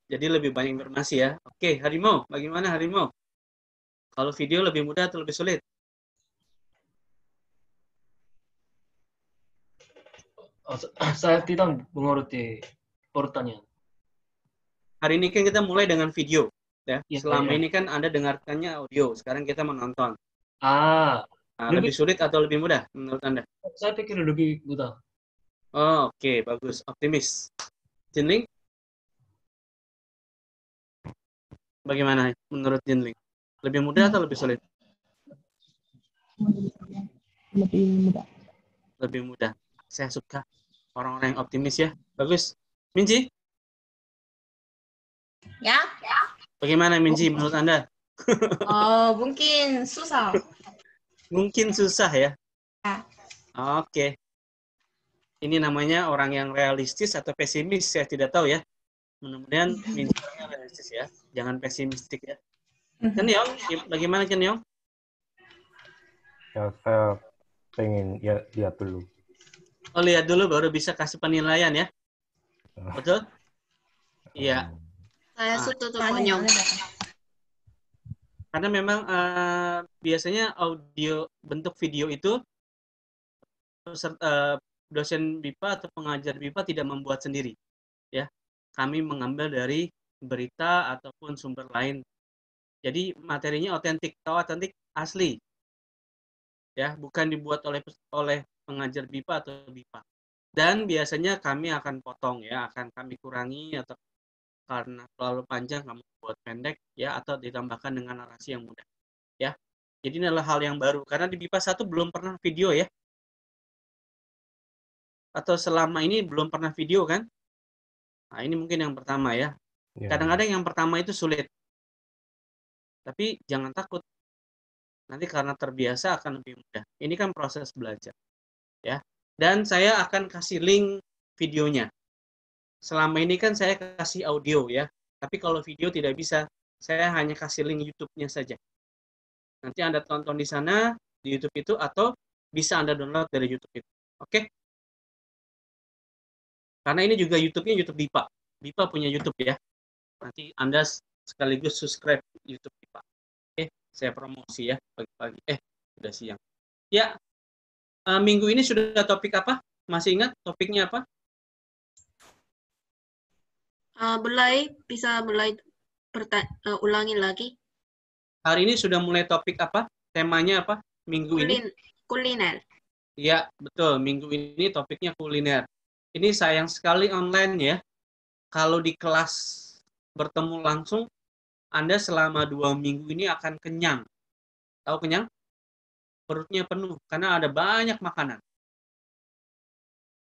Jadi lebih banyak informasi ya. Oke, Harimau, bagaimana Harimau? Kalau video lebih mudah atau lebih sulit? Saya tidak mengerti pertanyaan. Hari ini kan kita mulai dengan video, ya. Ya, Selama ya. ini kan Anda dengarkannya audio, sekarang kita menonton. Nah, lebih Lebih, sulit atau lebih mudah menurut Anda? saya pikir lebih mudah. Oh, oke, bagus, optimis. Jinling, bagaimana menurut Jinling? Lebih mudah atau lebih sulit? Lebih mudah. Lebih mudah. Saya suka orang-orang yang optimis ya. Bagus. Minji, Ya, bagaimana Minji menurut Anda? mungkin susah. Mungkin susah ya. Ya. Oke. Ini namanya orang yang realistis atau pesimis, saya tidak tahu ya. Mudah-mudahan Minji orangnya realistis ya. Jangan pesimistik ya. Kenyong, bagaimana Kenyong? Ya, saya pengen lihat dulu. Oh, lihat dulu baru bisa kasih penilaian ya. Betul? Iya. Saya suka tuh konyol. Karena memang biasanya audio bentuk video itu dosen BIPA atau pengajar BIPA tidak membuat sendiri, ya. Kami mengambil dari berita ataupun sumber lain. Jadi materinya otentik, tahu otentik asli, ya, bukan dibuat oleh pengajar BIPA atau BIPA. Dan biasanya kami akan potong, ya, akan kami kurangi atau karena terlalu panjang kami buat pendek, ya, atau ditambahkan dengan narasi yang mudah, ya. Jadi ini adalah hal yang baru karena di BIPA 1 belum pernah video ya. Atau selama ini belum pernah video kan? Nah, ini mungkin yang pertama ya. Kadang-kadang yang pertama itu sulit. Tapi jangan takut. Nanti karena terbiasa akan lebih mudah. Ini kan proses belajar. Ya. Dan saya akan kasih link videonya. Selama ini kan saya kasih audio ya. Tapi kalau video tidak bisa, saya hanya kasih link YouTube-nya saja. Nanti Anda tonton di sana, di YouTube itu, atau bisa Anda download dari YouTube itu. Oke? Karena ini juga YouTube-nya YouTube BIPA. BIPA punya YouTube ya. Nanti Anda sekaligus subscribe YouTube BIPA. Oke, saya promosi ya pagi-pagi. Sudah siang. Ya, minggu ini sudah topik apa? Masih ingat topiknya apa? Bisa ulangi lagi. Hari ini sudah mulai topik apa? Temanya apa? Minggu ini? Kuliner. Ya, betul. Minggu ini topiknya kuliner. Ini sayang sekali online ya. Kalau di kelas bertemu langsung, Anda selama 2 minggu ini akan kenyang. Tahu kenyang? Perutnya penuh karena ada banyak makanan.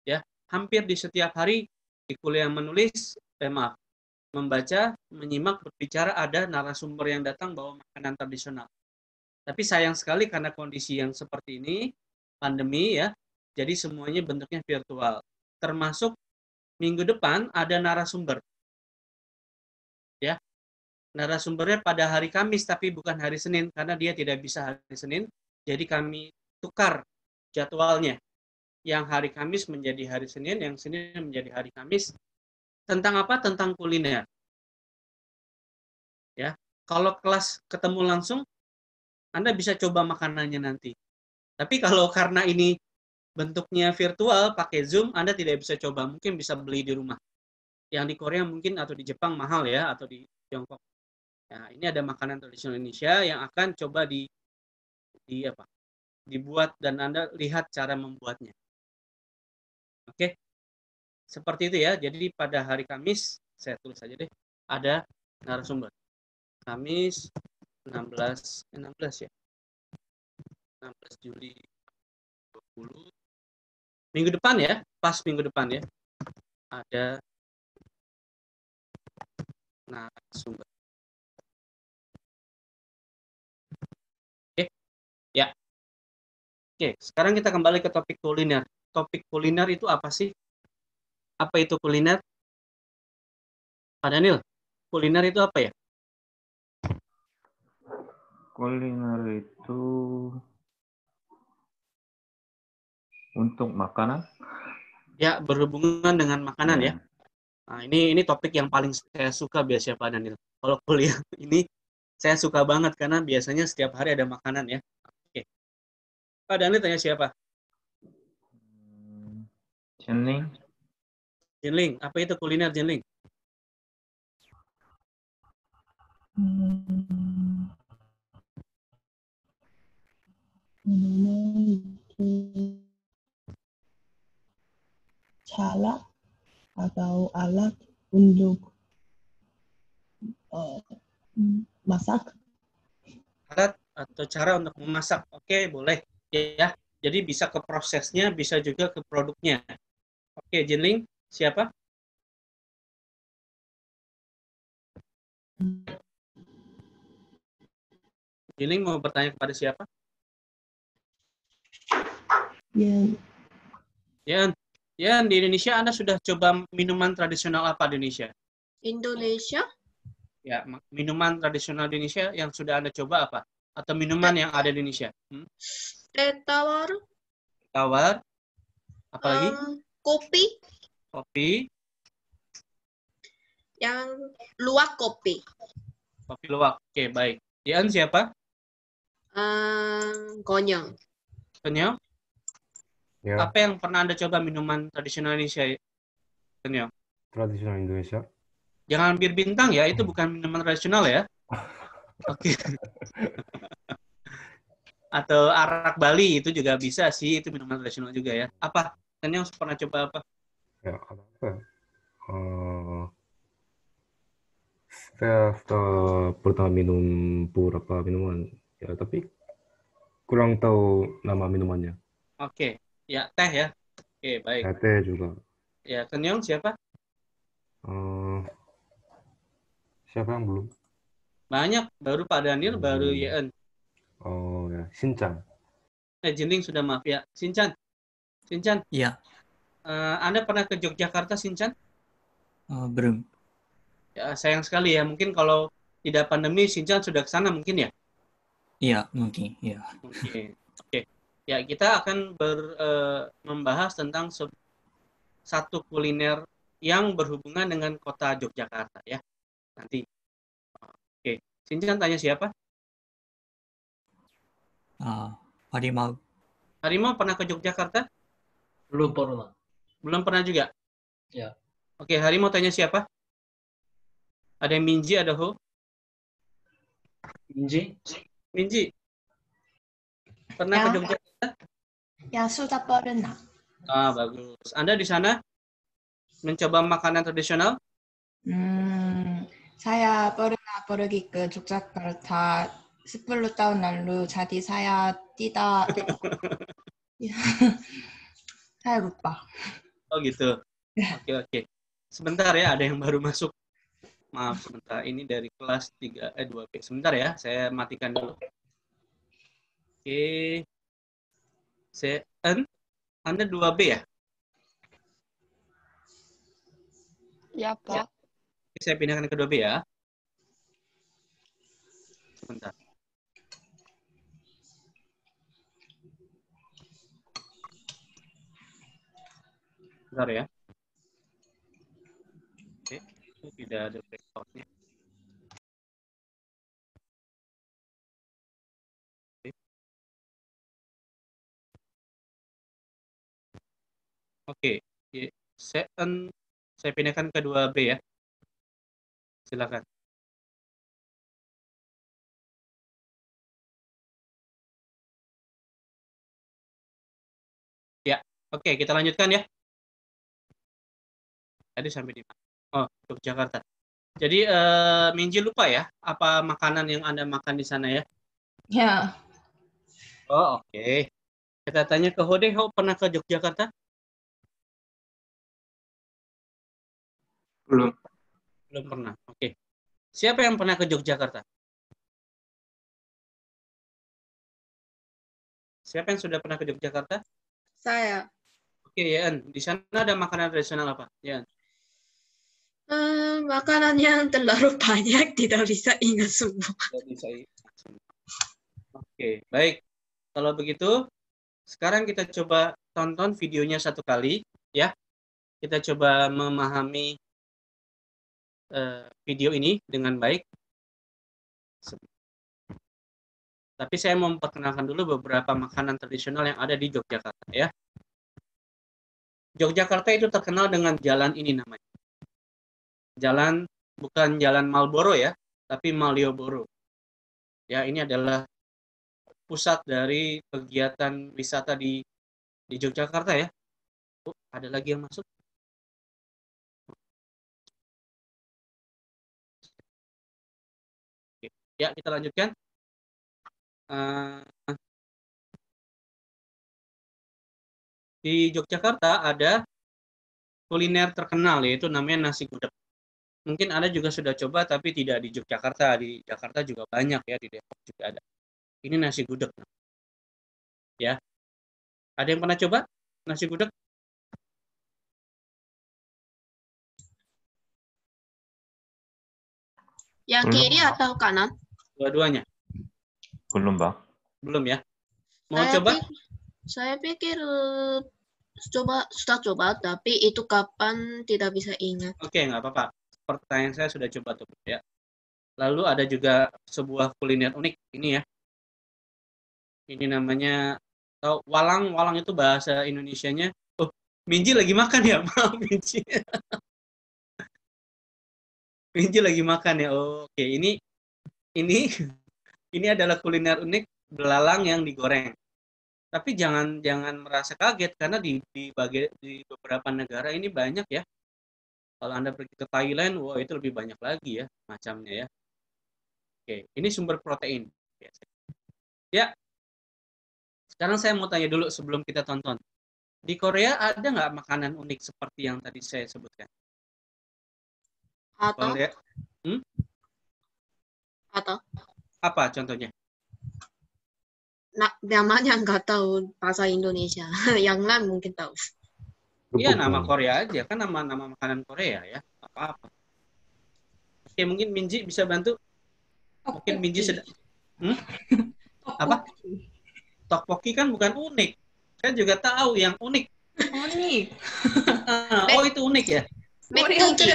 Ya, hampir di setiap hari di kuliah membaca, menyimak, berbicara ada narasumber yang datang bawa makanan tradisional. Tapi sayang sekali karena kondisi yang seperti ini, pandemi ya, jadi semuanya bentuknya virtual. Termasuk minggu depan ada narasumber. Ya. Narasumbernya pada hari Kamis tapi bukan hari Senin karena dia tidak bisa hari Senin. Jadi kami tukar jadwalnya. Yang hari Kamis menjadi hari Senin, yang Senin menjadi hari Kamis. Tentang apa? Tentang kuliner. Ya. Kalau kelas ketemu langsung, Anda bisa coba makanannya nanti. Tapi kalau karena ini bentuknya virtual, pakai Zoom, Anda tidak bisa coba. Mungkin bisa beli di rumah. Yang di Korea mungkin atau di Jepang mahal ya, atau di Tiongkok. Nah, ini ada makanan tradisional Indonesia yang akan coba dibuat dan Anda lihat cara membuatnya. Oke. Seperti itu ya. Jadi pada hari Kamis, saya tulis saja deh, ada narasumber. Kamis 16 ya. 16 Juli 20. Minggu depan ya, pas minggu depan ya. Ada narasumber. Oke. Ya. Oke, sekarang kita kembali ke topik kuliner. Topik kuliner itu apa sih? Apa itu kuliner? Pak Daniel, kuliner itu apa ya? Kuliner itu untuk makanan? Ya, berhubungan dengan makanan ya. Nah, ini topik yang paling saya suka biasanya Pak Daniel. Kalau kuliah ini saya suka banget karena biasanya setiap hari ada makanan ya. Oke. Pak Daniel tanya siapa? Jenling. Jinling. Apa itu kuliner Jinling? Minuman itu cara atau alat untuk eh, masak. Alat atau cara untuk memasak. Oke, boleh. Ya. Jadi bisa ke prosesnya, bisa juga ke produknya. Oke, Jinling, siapa? Jinling mau bertanya kepada siapa? Yang Ya, di Indonesia Anda sudah coba minuman tradisional apa di Indonesia? Indonesia, Ya, minuman tradisional di Indonesia yang sudah Anda coba apa? Atau minuman yang ada di Indonesia? teh tawar, Tawar, apalagi? kopi, Kopi, yang luwak kopi. kopi luwak. Oke, baik. Ian siapa? Gonyong. Kenyong? Ya, Apa yang pernah Anda coba minuman tradisional Indonesia? Kenyong? tradisional Indonesia. Jangan bir bintang ya, itu bukan minuman tradisional ya. Oke. Atau arak Bali itu juga bisa sih, itu minuman tradisional juga ya. Apa? Kenyong pernah coba apa? Ya, ada apa? Saya pertama minum beberapa minuman. Ya, tapi kurang tahu nama minumannya. Oke. Ya, teh ya. Oke, baik. Ya, teh juga. Ya, Kenyong siapa? Eh, siapa yang belum? Banyak, baru Pak Daniel, baru Yeon. Oh ya, Shinchan. Jinling sudah maaf ya. Sinchan, Iya, Anda pernah ke Yogyakarta, Sinchan? belum. Ya, sayang sekali ya. Mungkin kalau tidak pandemi, Sinchan sudah ke sana mungkin ya? Iya, mungkin. Iya. Mungkin. Oke. Ya, kita akan membahas tentang satu kuliner yang berhubungan dengan kota Yogyakarta ya. Nanti. Oke. Sinchan tanya siapa? Harimau. Harimau pernah ke Yogyakarta? Belum pernah. Belum pernah juga? Ya. Oke, Harimau tanya siapa? Ada yang Minji, ada Ho? Inji? Minji. Pernah ke Ya. Yogyakarta? Ya, sudah pernah. Bagus. Anda di sana mencoba makanan tradisional? Saya pernah pergi ke Yogyakarta 10 tahun lalu, jadi saya tidak, saya lupa. Oh gitu. Oke. Sebentar ya, ada yang baru masuk. Maaf, sebentar. Ini dari kelas 2B. Sebentar ya, saya matikan dulu. Oke. Anda 2B ya? Ya, Pak. Saya pindahkan ke 2B ya. Sebentar. Sebentar ya. Oke, itu tidak ada background-nya. Oke. Saya pindahkan ke 2B ya. Silakan. Ya, oke, kita lanjutkan ya. Tadi sampai di mana? Oh, Yogyakarta. Jadi Minji lupa ya apa makanan yang Anda makan di sana ya? Ya, Oh, oke. Kita tanya ke Hode, Ho pernah ke Yogyakarta? Belum. Belum pernah. Oke. Siapa yang pernah ke Yogyakarta? Siapa yang sudah pernah ke Yogyakarta? saya. Oke, Yan. Di sana ada makanan tradisional apa? Yan. Makanan yang terlalu banyak, tidak bisa ingat semua. Oke, baik. Kalau begitu, sekarang kita coba tonton videonya satu kali, ya. Kita coba memahami video ini dengan baik. Tapi saya mau memperkenalkan dulu beberapa makanan tradisional yang ada di Yogyakarta ya. Yogyakarta itu terkenal dengan jalan ini namanya. Jalan, bukan jalan Marlboro ya, tapi Malioboro. Ya, ini adalah pusat dari kegiatan wisata di Yogyakarta ya. Oh, ada lagi yang masuk? Oke. Ya, kita lanjutkan. Di Yogyakarta ada kuliner terkenal yaitu namanya nasi gudeg. Mungkin Anda juga sudah coba tapi tidak di Yogyakarta, di Jakarta juga banyak ya, di Depok juga ada. Ini nasi gudeg. Ya. Ada yang pernah coba nasi gudeg? Yang kiri atau kanan? Dua-duanya. Belum, Bang. Belum ya? Mau coba? Saya pikir sudah coba, tapi itu kapan tidak bisa ingat. Oke, nggak apa-apa. Pertanyaan saya sudah coba tuh ya. Lalu ada juga sebuah kuliner unik ini ya. Ini namanya walang. Walang itu bahasa Indonesianya. Oh, Minji lagi makan ya? Maaf, Minji. Minji lagi makan ya. Oh, oke, ini adalah kuliner unik belalang yang digoreng. Tapi jangan merasa kaget karena di beberapa negara ini banyak ya. Kalau Anda pergi ke Thailand, wah itu lebih banyak lagi ya macamnya ya. Oke, ini sumber protein. Ya, sekarang saya mau tanya dulu sebelum kita tonton. Di Korea ada nggak makanan unik seperti yang tadi saya sebutkan? Atau? Korea, Atau? apa contohnya? Namanya nggak tahu bahasa Indonesia. Yang lain mungkin tahu. Iya, nama Korea aja kan, nama makanan Korea ya, apa-apa. Oke, mungkin Minji bisa bantu. Mungkin Minji sedang apa? Tteokbokki kan bukan unik. Saya juga tahu yang unik. Unik. Oh, itu unik ya? Mektugi.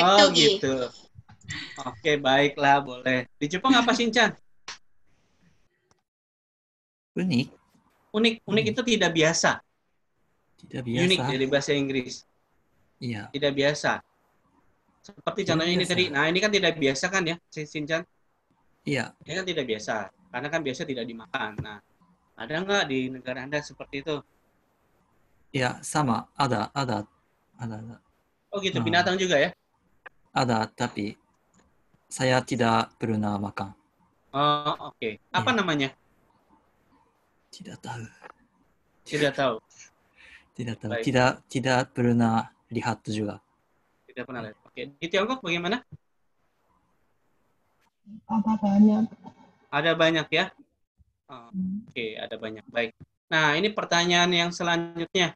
Oh, gitu. Oke, baiklah, boleh. Di Jepang apa, Shinchan? Unik. Unik itu tidak biasa. Tidak biasa. Unik dari bahasa Inggris. Iya. Tidak biasa. Seperti Tidak contohnya ini biasa. tadi. Nah, ini kan tidak biasa kan ya, Shinchan? Iya. Ini kan tidak biasa. Karena kan biasa tidak dimakan. Nah, ada nggak di negara Anda seperti itu? Iya, sama. Ada. Oh gitu, binatang juga ya? Ada, tapi saya tidak pernah makan. Oh, oke. Apa namanya? Tidak tahu. Tidak tahu. Tidak tahu. Baik. Tidak pernah lihat juga. Tidak pernah lihat. Oke. Di Tiongkok bagaimana? Ada banyak. Ada banyak ya? Oh, oke, ada banyak. Baik. Nah, ini pertanyaan yang selanjutnya.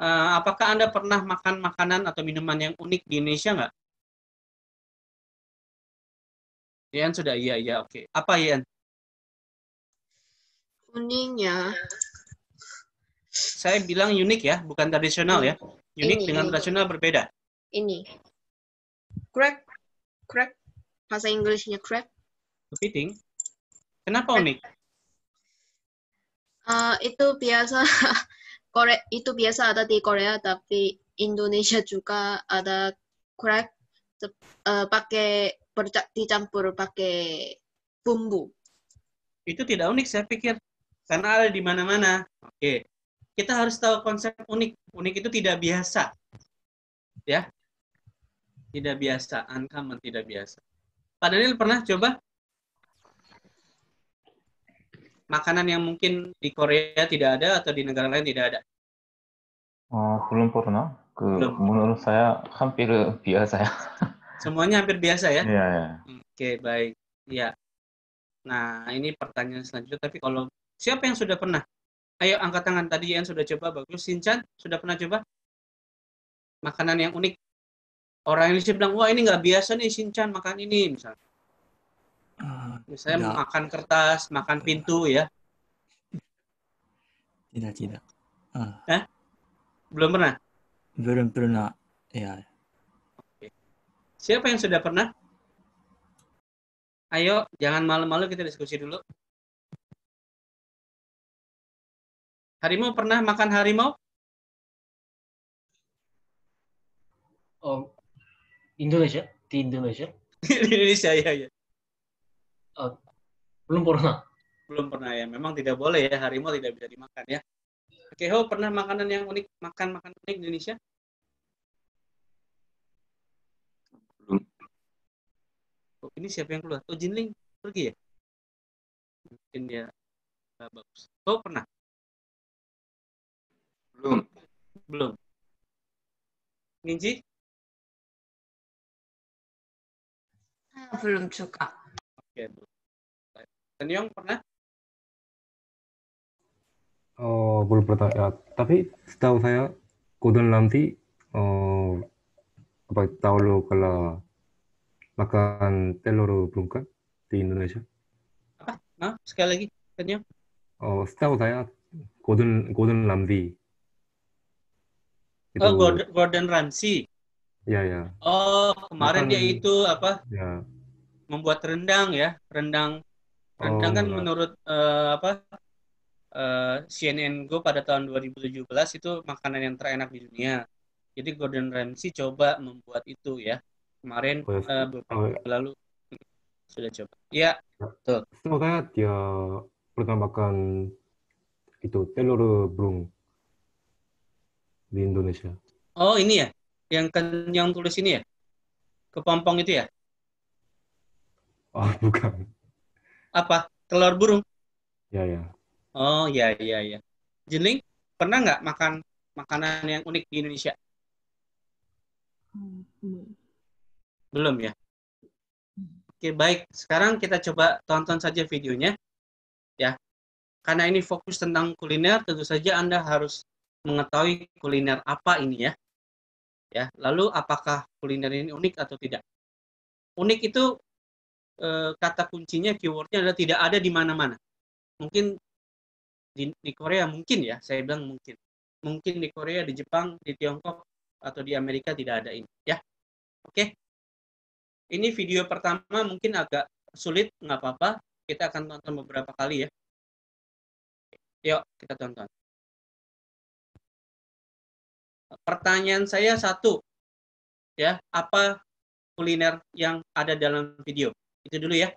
Apakah Anda pernah makan makanan atau minuman yang unik di Indonesia nggak? Ian sudah, iya, oke. Apa Ian? Uniknya. Saya bilang unik ya, bukan tradisional ya. Unik dengan tradisional berbeda. Ini. Crab. Bahasa Inggrisnya crab. Kepiting. Kenapa unik? Itu biasa. Itu biasa ada di Korea, tapi Indonesia juga ada crab. Pakai dicampur pakai bumbu. Itu tidak unik saya pikir. Karena ada di mana-mana. Oke. Kita harus tahu konsep unik. Unik itu tidak biasa. Ya. Tidak biasa. Uncommon, tidak biasa. Pak Daniel pernah coba makanan yang mungkin di Korea tidak ada atau di negara lain tidak ada? belum pernah. Belum. Menurut saya hampir biasa ya. Semuanya hampir biasa ya? Iya. Oke, baik. Ya. Nah, ini pertanyaan selanjutnya. Tapi kalau siapa yang sudah pernah? Ayo angkat tangan. Tadi yang sudah coba, bagus. Shinchan, sudah pernah coba? Makanan yang unik. Orang Indonesia bilang, wah ini nggak biasa nih Shinchan makan ini. Misalnya makan kertas, makan pintu ya. Tidak. Belum pernah? Belum pernah. Ya. Siapa yang sudah pernah? Ayo, jangan malu-malu, kita diskusi dulu. Harimau pernah makan harimau? Indonesia? Di Indonesia? Di Indonesia, ya. Belum pernah. Belum pernah ya. Memang tidak boleh ya, harimau tidak bisa dimakan ya. Oke, Ho, pernah makanan yang unik, makan unik di Indonesia? Belum. Oh, ini siapa yang keluar? Oh, Jinling pergi ya? Mungkin dia bagus. Oh, pernah? Belum. Belum. Ninji? belum juga. Oke, belum. Tenyong pernah? belum pernah ya. Tapi setahu saya Gordon Ramsay tahu lo kalau makan telur belum di Indonesia? Hah? Sekali lagi, Tenyong. Setahu saya Gordon Ramsay. Oh, Gordon Ramsay. Ya. Oh, kemarin dia Makan- itu apa? Ya. Membuat rendang ya. Rendang kan enggak. menurut CNN Go pada tahun 2017 itu makanan yang terenak di dunia. Jadi Gordon Ramsay coba membuat itu ya. Kemarin Oh, ya. beberapa minggu lalu sudah coba. Ya, Setahu saya dia pernah makan itu telur burung di Indonesia. oh ini ya, yang tulis ini ya, kepompong itu ya, Oh, bukan. apa telur burung? Ya. Oh ya. Jinling pernah nggak makan makanan yang unik di Indonesia? Belum ya. Oke, baik. Sekarang kita coba tonton saja videonya. Ya. Karena ini fokus tentang kuliner, tentu saja Anda harus mengetahui kuliner apa ini ya. Ya. Lalu apakah kuliner ini unik atau tidak? Unik itu kata kuncinya, keywordnya adalah tidak ada di mana-mana. Mungkin di Korea mungkin ya, saya bilang mungkin. Mungkin di Korea, di Jepang, di Tiongkok, atau di Amerika tidak ada ini. Ya. Oke. Ini video pertama mungkin agak sulit, nggak apa-apa. Kita akan tonton beberapa kali ya. Yuk, kita tonton. Pertanyaan saya satu. Ya, apa kuliner yang ada dalam video? Itu dulu ya.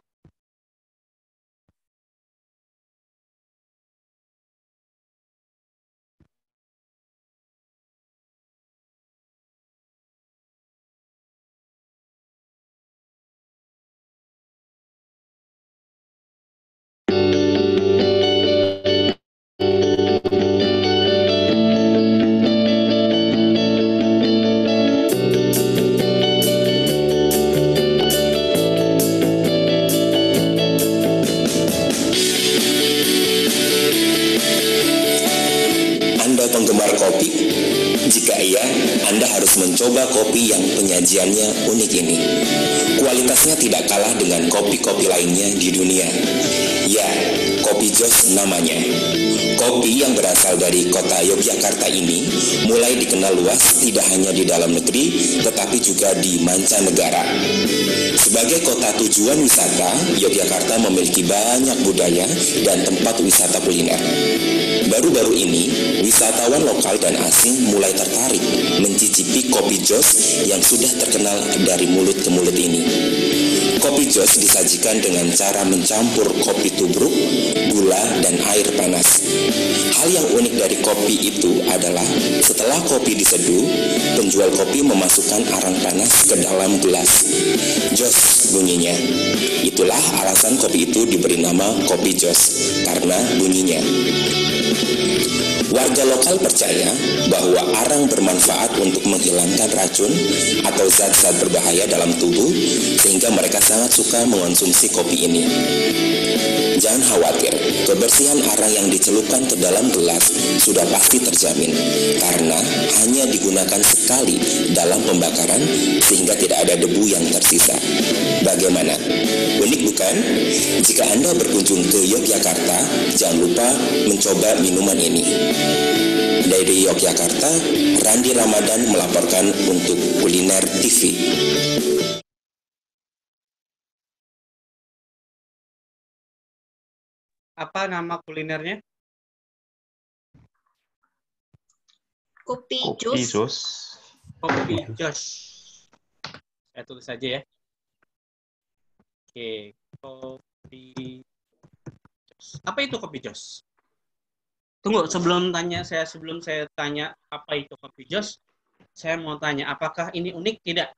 Anda penggemar kopi? Jika iya, Anda harus mencoba kopi yang penyajiannya unik ini. Kualitasnya tidak kalah dengan kopi-kopi lainnya di dunia. Ya, Kopi Joss namanya. Kopi yang berasal dari kota Yogyakarta ini mulai dikenal luas tidak hanya di dalam negeri, tetapi juga di mancanegara. Sebagai kota tujuan wisata, Yogyakarta memiliki banyak budaya dan tempat wisata kuliner. Baru-baru ini, wisatawan lokal dan asing mulai tertarik mencicipi Kopi Joss yang sudah terkenal dari mulut ke mulut ini. Kopi Joss disajikan dengan cara mencampur kopi tubruk, gula, dan air panas. Hal yang unik dari kopi itu adalah setelah kopi diseduh, penjual kopi memasukkan arang panas ke dalam gelas. Joss bunyinya. Itulah alasan kopi itu diberi nama Kopi Joss, karena bunyinya. Warga lokal percaya bahwa arang bermanfaat untuk menghilangkan racun atau zat-zat berbahaya dalam tubuh, sehingga mereka sangat suka mengonsumsi kopi ini. Jangan khawatir, kebersihan arang yang dicelupkan ke dalam gelas sudah pasti terjamin, karena hanya digunakan sekali dalam pembakaran sehingga tidak ada debu yang tersisa. Bagaimana? Unik bukan? Jika Anda berkunjung ke Yogyakarta, jangan lupa mencoba minuman ini. Dari Yogyakarta, Randi Ramadan melaporkan untuk Kuliner TV. Apa nama kulinernya? Kopi Kopi jus. jus. Kopi Jos. Saya tulis saja ya. Oke, kopi jos. Apa itu kopi jos? Tunggu, sebelum saya tanya apa itu kopi jos, saya mau tanya apakah ini unik tidak?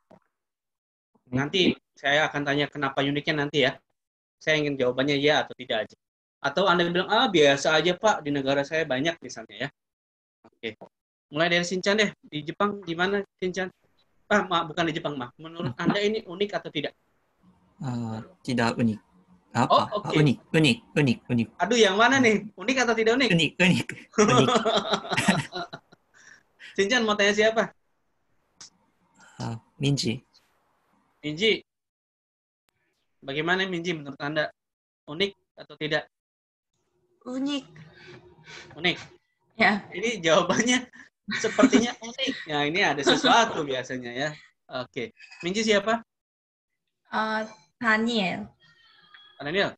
Nanti saya akan tanya kenapa uniknya nanti ya. Saya ingin jawabannya ya atau tidak aja. Atau Anda bilang, biasa aja Pak, di negara saya banyak misalnya ya. Oke. Mulai dari Shinchan deh. Di Jepang gimana Shinchan? Bukan di Jepang, menurut Anda ini unik atau tidak? Tidak unik. Apa? Oh, oke. Unik. Aduh, yang mana nih? Unik atau tidak unik? Unik. Shinchan mau tanya siapa? Minji. Minji. Bagaimana Minji menurut Anda? Unik atau tidak? Unik. Unik. Ya. Ini jawabannya sepertinya unik. Ya, ini ada sesuatu biasanya ya. Oke. Minji siapa? Daniel. Daniel.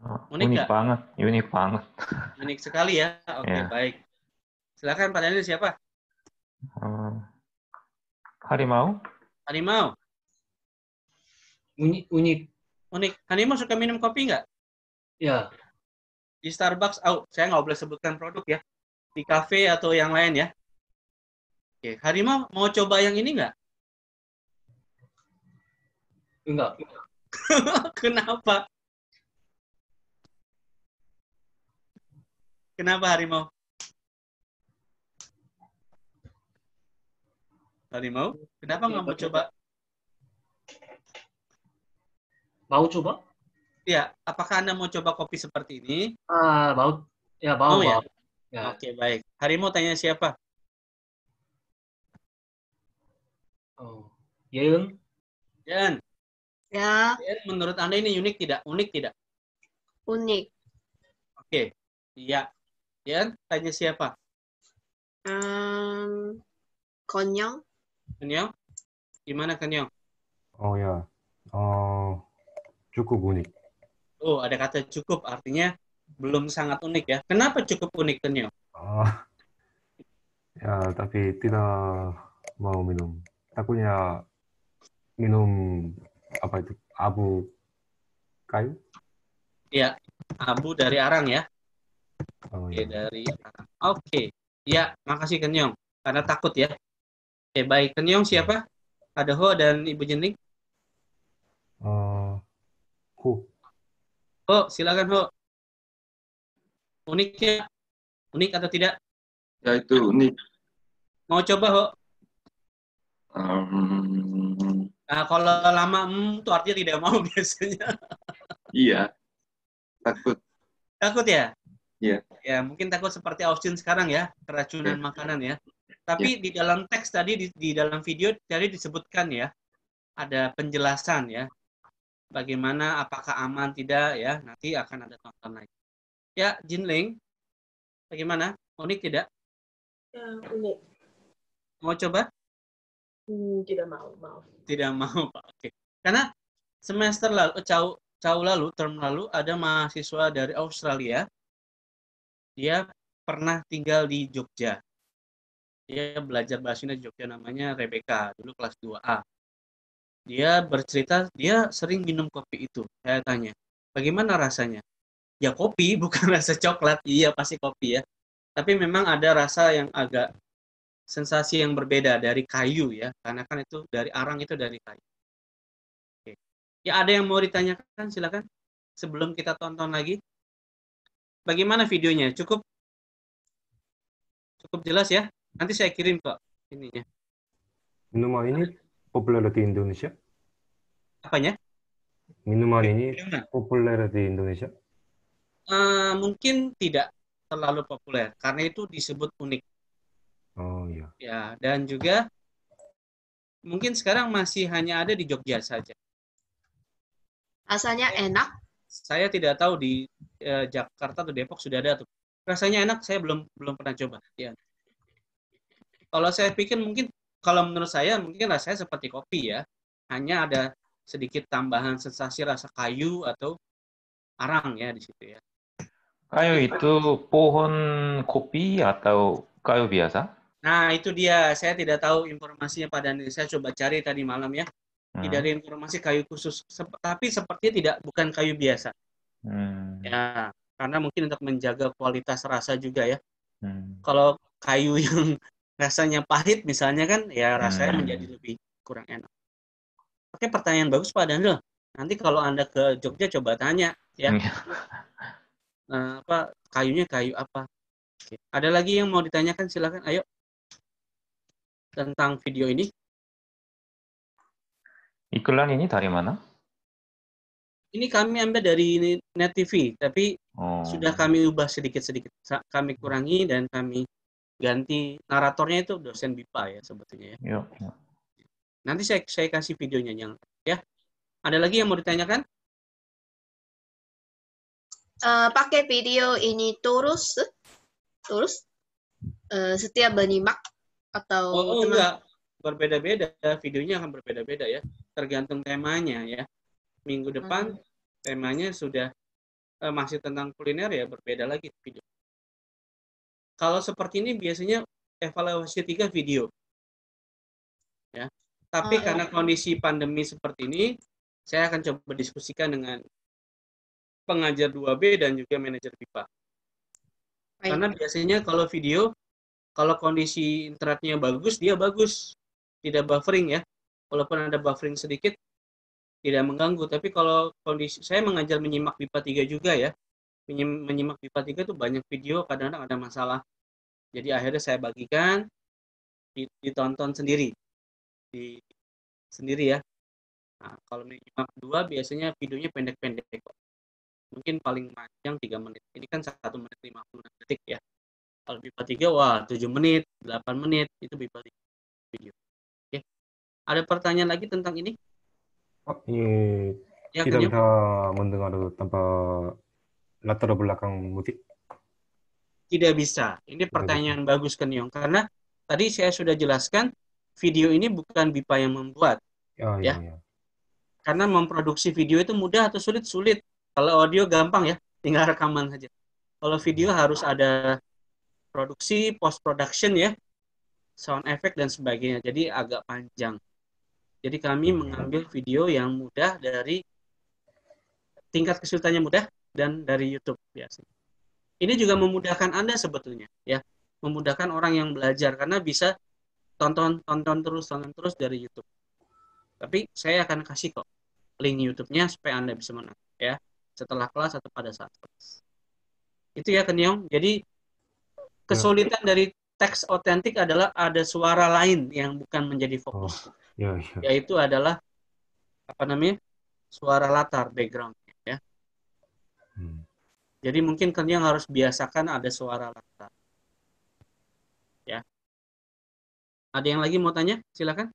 Unik Unik nggak? banget, unik banget. Unik sekali ya. Oke, Ya. baik. Silakan Pak Daniel siapa? Harimau? Harimau. Unik. Unik. Harimau suka minum kopi nggak? Ya. Di Starbucks, saya nggak boleh sebutkan produk ya. Di kafe atau yang lain ya. Oke. Harimau mau coba yang ini nggak? Enggak. Kenapa? Kenapa Harimau? Harimau? Kenapa nggak mau coba? Mau coba? Ya, apakah Anda mau coba kopi seperti ini? Mau. Ya, mau. Mau ya? Ya. Oke, baik. Harimau tanya siapa? Yeun. Jan. Ya, Jan, menurut Anda ini unik tidak? Unik tidak? unik. Oke. Iya. Jan, tanya siapa? Konyol. Kenyong? Gimana Kenyong? Oh ya, cukup unik. Oh, ada kata cukup, artinya belum sangat unik ya. Kenapa cukup unik Kenyong? Ya, tapi tidak mau minum. Takutnya minum apa itu abu kayu? Ya, abu dari arang ya. Oh, Oke, ya. dari arang. Oke. Ya, makasih Kenyong. Karena takut ya. Oke, baik. Kenyong siapa? Ada Ho dan Ibu Jening. Ho. Ho, silakan Ho. Uniknya, unik atau tidak? Ya itu unik. Mau coba Ho? Um, Nah, kalau lama itu artinya tidak mau biasanya. iya, takut. Takut ya? Iya. Ya, mungkin takut seperti Austin sekarang ya, keracunan makanan ya. Tapi di dalam teks tadi, di dalam video tadi disebutkan ya, ada penjelasan ya, bagaimana apakah aman tidak ya, nanti akan ada tonton lagi. Ya, Jinling, bagaimana? Unik tidak? Ya, unik. Mau coba? Tidak mau, maaf. Tidak mau, Pak. Oke. Karena semester lalu, term lalu, ada mahasiswa dari Australia, dia pernah tinggal di Jogja. Dia belajar bahasa Indonesia di Jogja, namanya Rebecca, dulu kelas 2A. Dia bercerita, dia sering minum kopi itu. Saya tanya, bagaimana rasanya? Ya kopi, bukan rasa coklat. Iya, pasti kopi ya. Tapi memang ada rasa yang agak sensasi yang berbeda dari kayu ya. Karena kan itu dari arang, itu dari kayu. Oke. Ya, ada yang mau ditanyakan? Silakan. Sebelum kita tonton lagi. Bagaimana videonya? Cukup jelas ya? Nanti saya kirim kok ininya. Minuman ini populer di Indonesia? Apanya? Minuman ini populer di Indonesia? Mungkin tidak terlalu populer karena itu disebut unik. Oh iya. Ya, dan juga mungkin sekarang masih hanya ada di Jogja saja. Rasanya enak. Saya tidak tahu di Jakarta atau Depok sudah ada tuh. Rasanya enak, saya belum pernah coba. Ya. Kalau saya pikir mungkin, kalau menurut saya mungkin rasanya seperti kopi ya. Hanya ada sedikit tambahan sensasi rasa kayu atau arang ya di situ ya. Kayu itu pohon kopi atau kayu biasa? Nah, itu dia. Saya tidak tahu informasinya Pak Daniel. Saya coba cari tadi malam ya. Tidak ada informasi kayu khusus. Tapi sepertinya bukan kayu biasa. Ya, karena mungkin untuk menjaga kualitas rasa juga ya. Kalau kayu yang rasanya pahit misalnya kan, ya rasanya menjadi lebih kurang enak. Oke, pertanyaan bagus Pak Daniel. Nanti kalau Anda ke Jogja coba tanya ya. Kayunya kayu apa? Oke. Ada lagi yang mau ditanyakan? Silakan, ayo. Tentang video ini. Iklan ini dari mana? Ini kami ambil dari Net TV, tapi sudah kami ubah sedikit-sedikit. Kami kurangi dan kami ganti. Naratornya itu dosen BIPA ya sebetulnya ya. Nanti saya kasih videonya ya. Ada lagi yang mau ditanyakan? Pakai video ini terus setiap menyimak atau enggak, berbeda-beda, videonya akan berbeda-beda ya, tergantung temanya ya. Minggu depan temanya sudah masih tentang kuliner ya, berbeda lagi video. Kalau seperti ini biasanya evaluasi 3 video ya. Tapi karena kondisi pandemi seperti ini, saya akan coba diskusikan dengan pengajar 2B dan juga manajer BIPA. Karena biasanya kalau video, kalau kondisi internetnya bagus, dia bagus. Tidak buffering ya. Walaupun ada buffering sedikit, tidak mengganggu. Tapi kalau kondisi, saya mengajar menyimak BIPA 3 juga ya. Menyimak BIPA 3 itu banyak video, kadang-kadang ada masalah. Jadi akhirnya saya bagikan, ditonton sendiri. Sendiri ya. Nah, kalau menyimak 2 biasanya videonya pendek-pendek kok. Mungkin paling panjang 3 menit. Ini kan 1 menit 56 detik ya. Kalau BIPA 3, wah 7 menit, 8 menit, itu BIPA 3 video. Oke. Ada pertanyaan lagi tentang ini? Ini Ya, tidak bisa mendengar tanpa latar belakang musik? Tidak bisa. Ini pertanyaan bagus Kenyong. Karena tadi saya sudah jelaskan, video ini bukan BIPA yang membuat. Ya. Karena memproduksi video itu mudah atau sulit? Sulit. Kalau audio gampang ya, tinggal rekaman saja. Kalau video harus ada produksi, post production ya, sound effect dan sebagainya. Jadi agak panjang. Jadi kami mengambil video yang mudah dari tingkat kesulitannya mudah dan dari YouTube biasanya. Ini juga memudahkan Anda sebetulnya ya, memudahkan orang yang belajar karena bisa tonton terus dari YouTube. Tapi saya akan kasih kok link YouTube-nya supaya Anda bisa menang ya, setelah kelas atau pada saat kelas. Itu ya Kenyong. Jadi kesulitan dari teks otentik adalah ada suara lain yang bukan menjadi fokus. Yaitu adalah suara latar background ya. Jadi mungkin Kenyong harus biasakan ada suara latar. Ya. Ada yang lagi mau tanya? Silakan.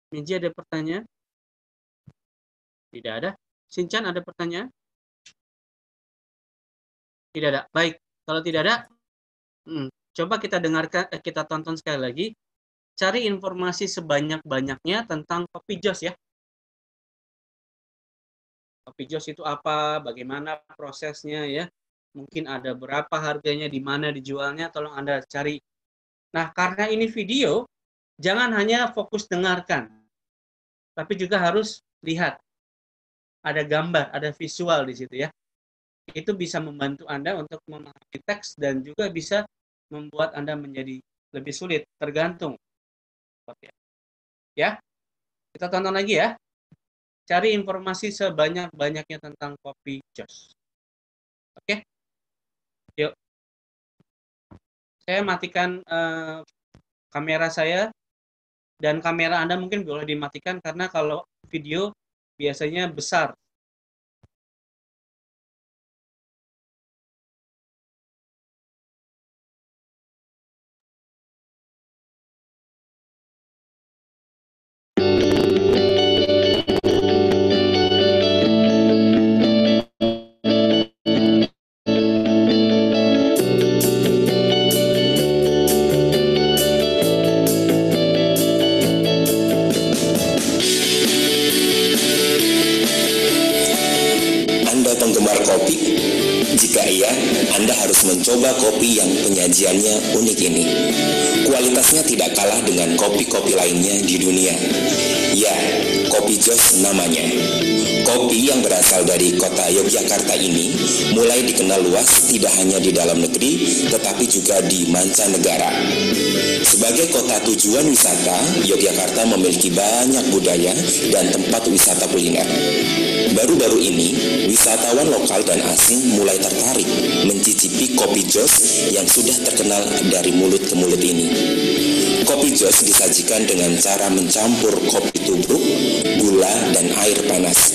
Minji ada pertanyaan? Tidak ada. Shinchan ada pertanyaan? Tidak ada. Baik. Kalau tidak ada, coba kita dengarkan, kita tonton sekali lagi. Cari informasi sebanyak-banyaknya tentang Kopi Jos ya. Kopi Jos itu apa? Bagaimana prosesnya ya? Mungkin ada berapa harganya, di mana dijualnya, tolong Anda cari. Nah, karena ini video, jangan hanya fokus dengarkan, tapi juga harus lihat. Ada gambar, ada visual di situ ya. Itu bisa membantu Anda untuk memahami teks dan juga bisa membuat Anda menjadi lebih sulit, tergantung. Ya, kita tonton lagi ya. Cari informasi sebanyak-banyaknya tentang Kopi Jos. Oke, yuk. Saya matikan kamera saya dan kamera Anda mungkin boleh dimatikan karena kalau video biasanya besar. Anda harus mencoba kopi yang penyajiannya unik ini. Kualitasnya tidak kalah dengan kopi-kopi lainnya di dunia. Ya, Kopi Joss namanya. Kopi yang berasal dari kota Yogyakarta ini mulai dikenal luas tidak hanya di dalam negeri, tetapi juga di mancanegara. Sebagai kota tujuan wisata, Yogyakarta memiliki banyak budaya dan tempat wisata kuliner. Baru-baru ini, wisatawan lokal dan asing mulai tertarik mencicipi Kopi Joss yang sudah terkenal dari mulut ke mulut ini. Kopi Joss disajikan dengan cara mencampur kopi tubruk, gula, dan air panas.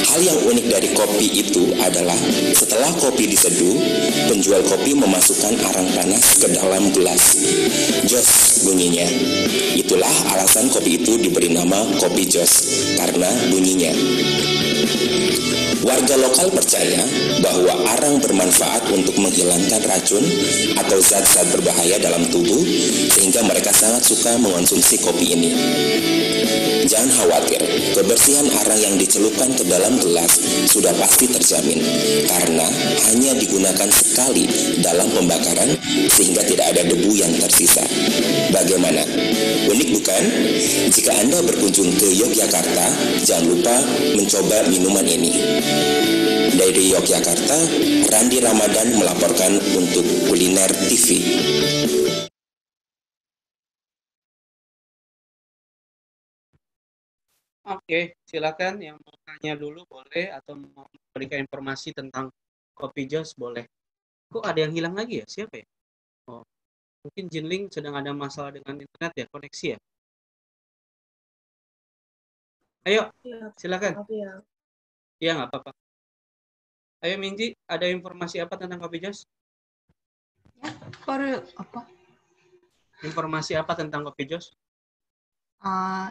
Hal yang unik dari kopi itu adalah setelah kopi diseduh, penjual kopi memasukkan arang panas ke dalam gelas. Joss bunyinya. Itulah alasan kopi itu diberi nama Kopi Joss, karena bunyinya. Warga lokal percaya bahwa arang bermanfaat untuk menghilangkan racun atau zat-zat berbahaya dalam tubuh, sehingga mereka sangat suka mengonsumsi kopi ini. Jangan khawatir, kebersihan arang yang dicelupkan ke dalam gelas sudah pasti terjamin, karena hanya digunakan sekali dalam pembakaran sehingga tidak ada debu yang tersisa. Bagaimana? Unik bukan? Jika Anda berkunjung ke Yogyakarta, jangan lupa mencoba minuman ini. Dari Yogyakarta, Randi Ramadan melaporkan untuk Kuliner TV. Oke, silakan yang mau tanya dulu boleh, atau mau memberikan informasi tentang Kopi Joss boleh. Kok ada yang hilang lagi ya? Siapa ya? Oh, mungkin Jinling sedang ada masalah dengan internet ya, koneksi ya. Ayo, silakan. Iya, nggak apa-apa. Ayo Minji, ada informasi apa tentang Kopi Joss? apa? Informasi apa tentang Kopi Joss?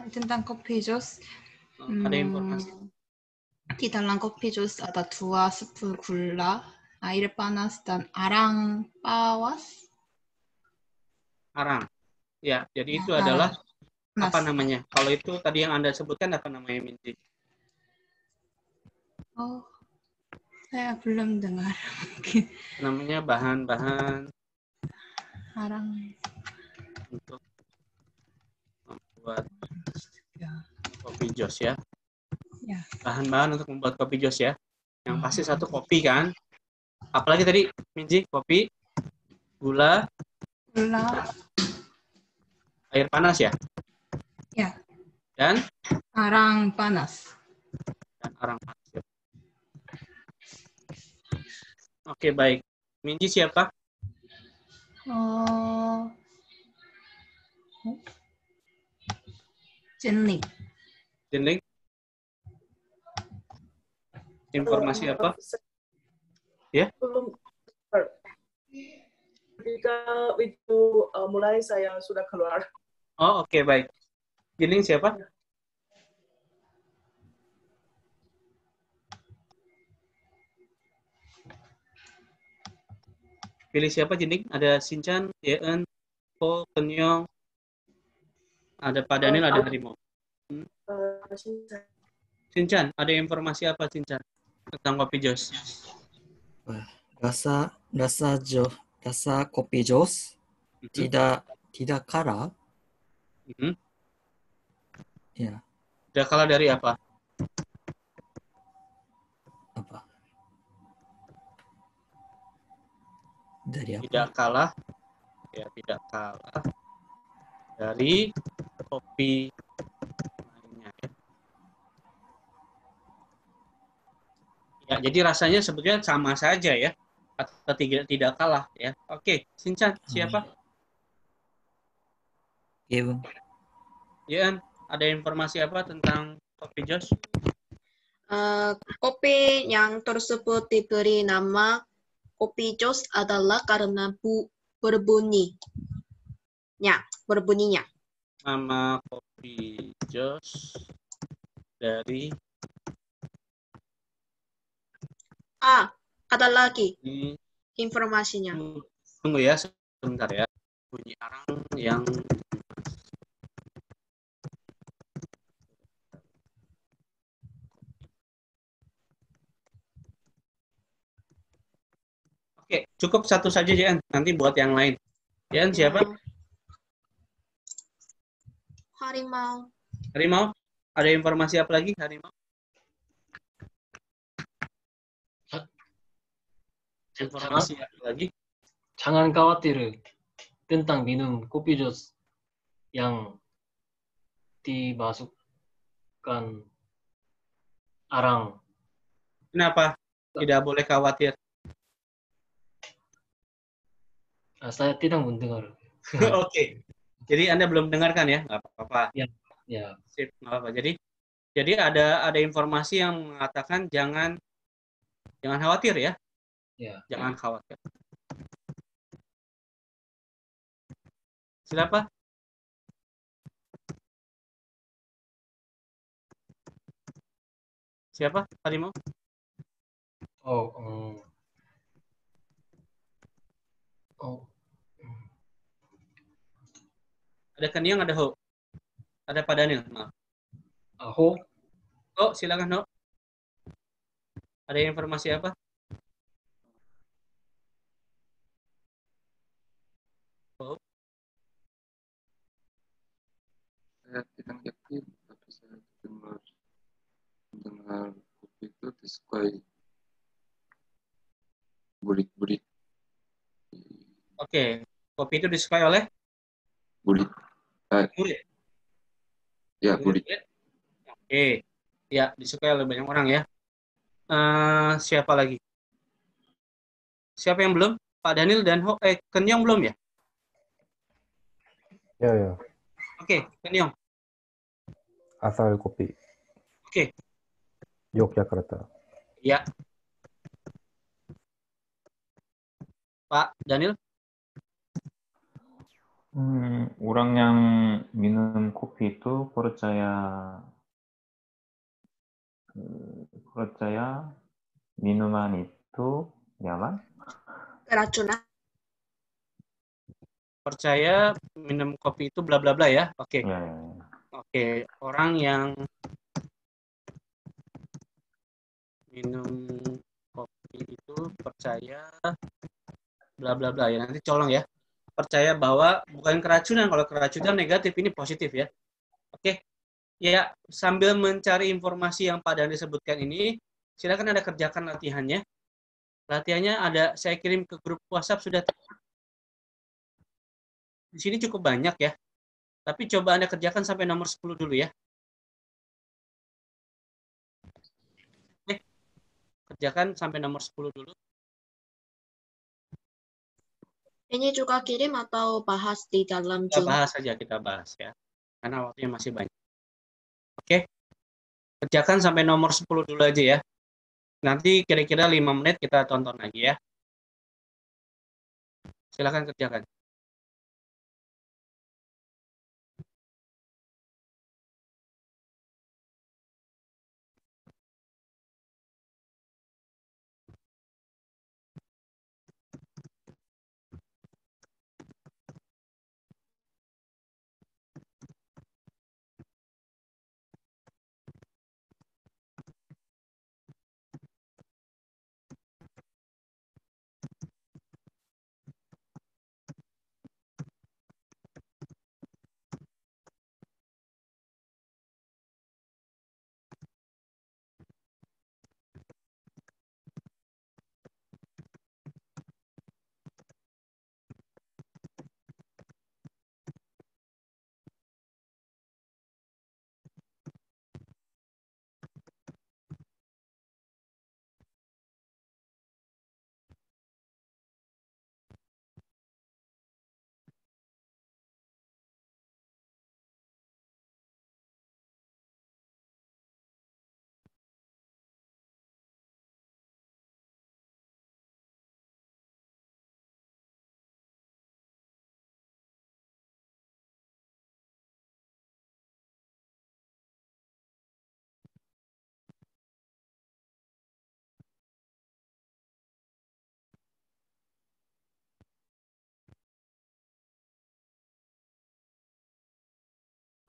Tentang Kopi Joss. Ada informasi. Di dalam Kopi Joss ada 2 spuan gula, air panas, dan arang pawas. Arang. Ya, jadi itu arang. adalah Panas. apa namanya? Kalau itu tadi yang Anda sebutkan apa namanya, Minji? Oh, saya belum dengar. Namanya bahan-bahan Arang. untuk membuat Kopi Joss ya. Ya. Bahan-bahan untuk membuat Kopi Joss ya. Yang pasti satu kopi kan. Apalagi tadi Minji, kopi, gula, air panas ya. Ya. Dan arang panas. Dan arang panas. Ya. Oke, baik. Minji siapa? Jinling. Jinling? Informasi apa? Ya? Belum. Ketika itu mulai saya sudah keluar. Oh, oke, baik. Jinling siapa? Pilih siapa, Jinling? Ada Shinchan, Yeon, Po, Kenyong, ada Pak Daniel, ada Harimau. Shinchan, ada informasi apa, Shinchan, tentang Kopi Joss? Rasa Kopi Joss tidak kalah. Ya. Tidak kalah dari apa? Dari apa? Tidak kalah dari kopi lainnya ya. Ya, jadi rasanya sebetulnya sama saja ya, atau tidak kalah ya. Oke, Shinchan siapa? Yeon. Yeon, ada informasi apa tentang Kopi Joss? Kopi yang tersebut diberi nama Kopi Joss adalah karena berbunyinya. Nama Kopi Joss dari ada lagi informasinya. Tunggu ya, sebentar ya. Bunyi arang yang Oke, cukup satu saja JN. Nanti buat yang lain. JN siapa? Harimau. Harimau. Ada informasi apa lagi Harimau? Informasi apa lagi? Jangan khawatir tentang minum kopi jus yang dimasukkan arang. Kenapa? Tidak boleh khawatir. Saya tidak mendengar. Oke. Jadi Anda belum dengarkan ya? Nggak apa-apa. Ya. Sip, nggak apa-apa. Jadi ada informasi yang mengatakan jangan khawatir ya. Ya. Jangan khawatir. Siapa? Siapa? Harimau? Ada Kenyang, ada Ho. Ada Pak Daniel, maaf. Ho. Oh, silakan Ho. Ada informasi apa? Ho. Saya tidak yakin, tapi saya dengar kopi itu disukai burik-burik. Oke, kopi itu disukai oleh? Burik. Burik. Ya, burik. Oke, ya disukai oleh banyak orang ya. Siapa lagi? Siapa yang belum? Pak Daniel dan Ho. Kenyong belum ya? Ya. Oke, Kenyong. Asal kopi. Oke. Yogyakarta. Ya. Pak Daniel? Orang yang minum kopi itu percaya minuman itu nyaman. Keracunan. Percaya minum kopi itu bla bla bla ya. Oke. Ya. Oke, orang yang minum kopi itu percaya bla bla bla ya. Nanti colong ya. Percaya bahwa bukan keracunan. Kalau keracunan negatif, ini positif ya. Oke. Ya, sambil mencari informasi yang Pak Dani sebutkan ini, silakan Anda kerjakan latihannya. Latihannya ada saya kirim ke grup WhatsApp sudah. Di sini cukup banyak ya. Tapi coba Anda kerjakan sampai nomor 10 dulu ya. Oke. Kerjakan sampai nomor 10 dulu. Ini juga kirim atau bahas di dalam Kita Zoom? bahas saja, kita bahas ya. Karena waktunya masih banyak. Oke. Kerjakan sampai nomor 10 dulu aja ya. Nanti kira-kira 5 menit kita tonton lagi ya. Silakan kerjakan.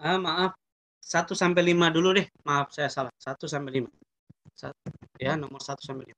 Maaf. 1 sampai 5 dulu deh. Maaf, saya salah. 1 sampai 5. Ya, nomor 1 sampai 5.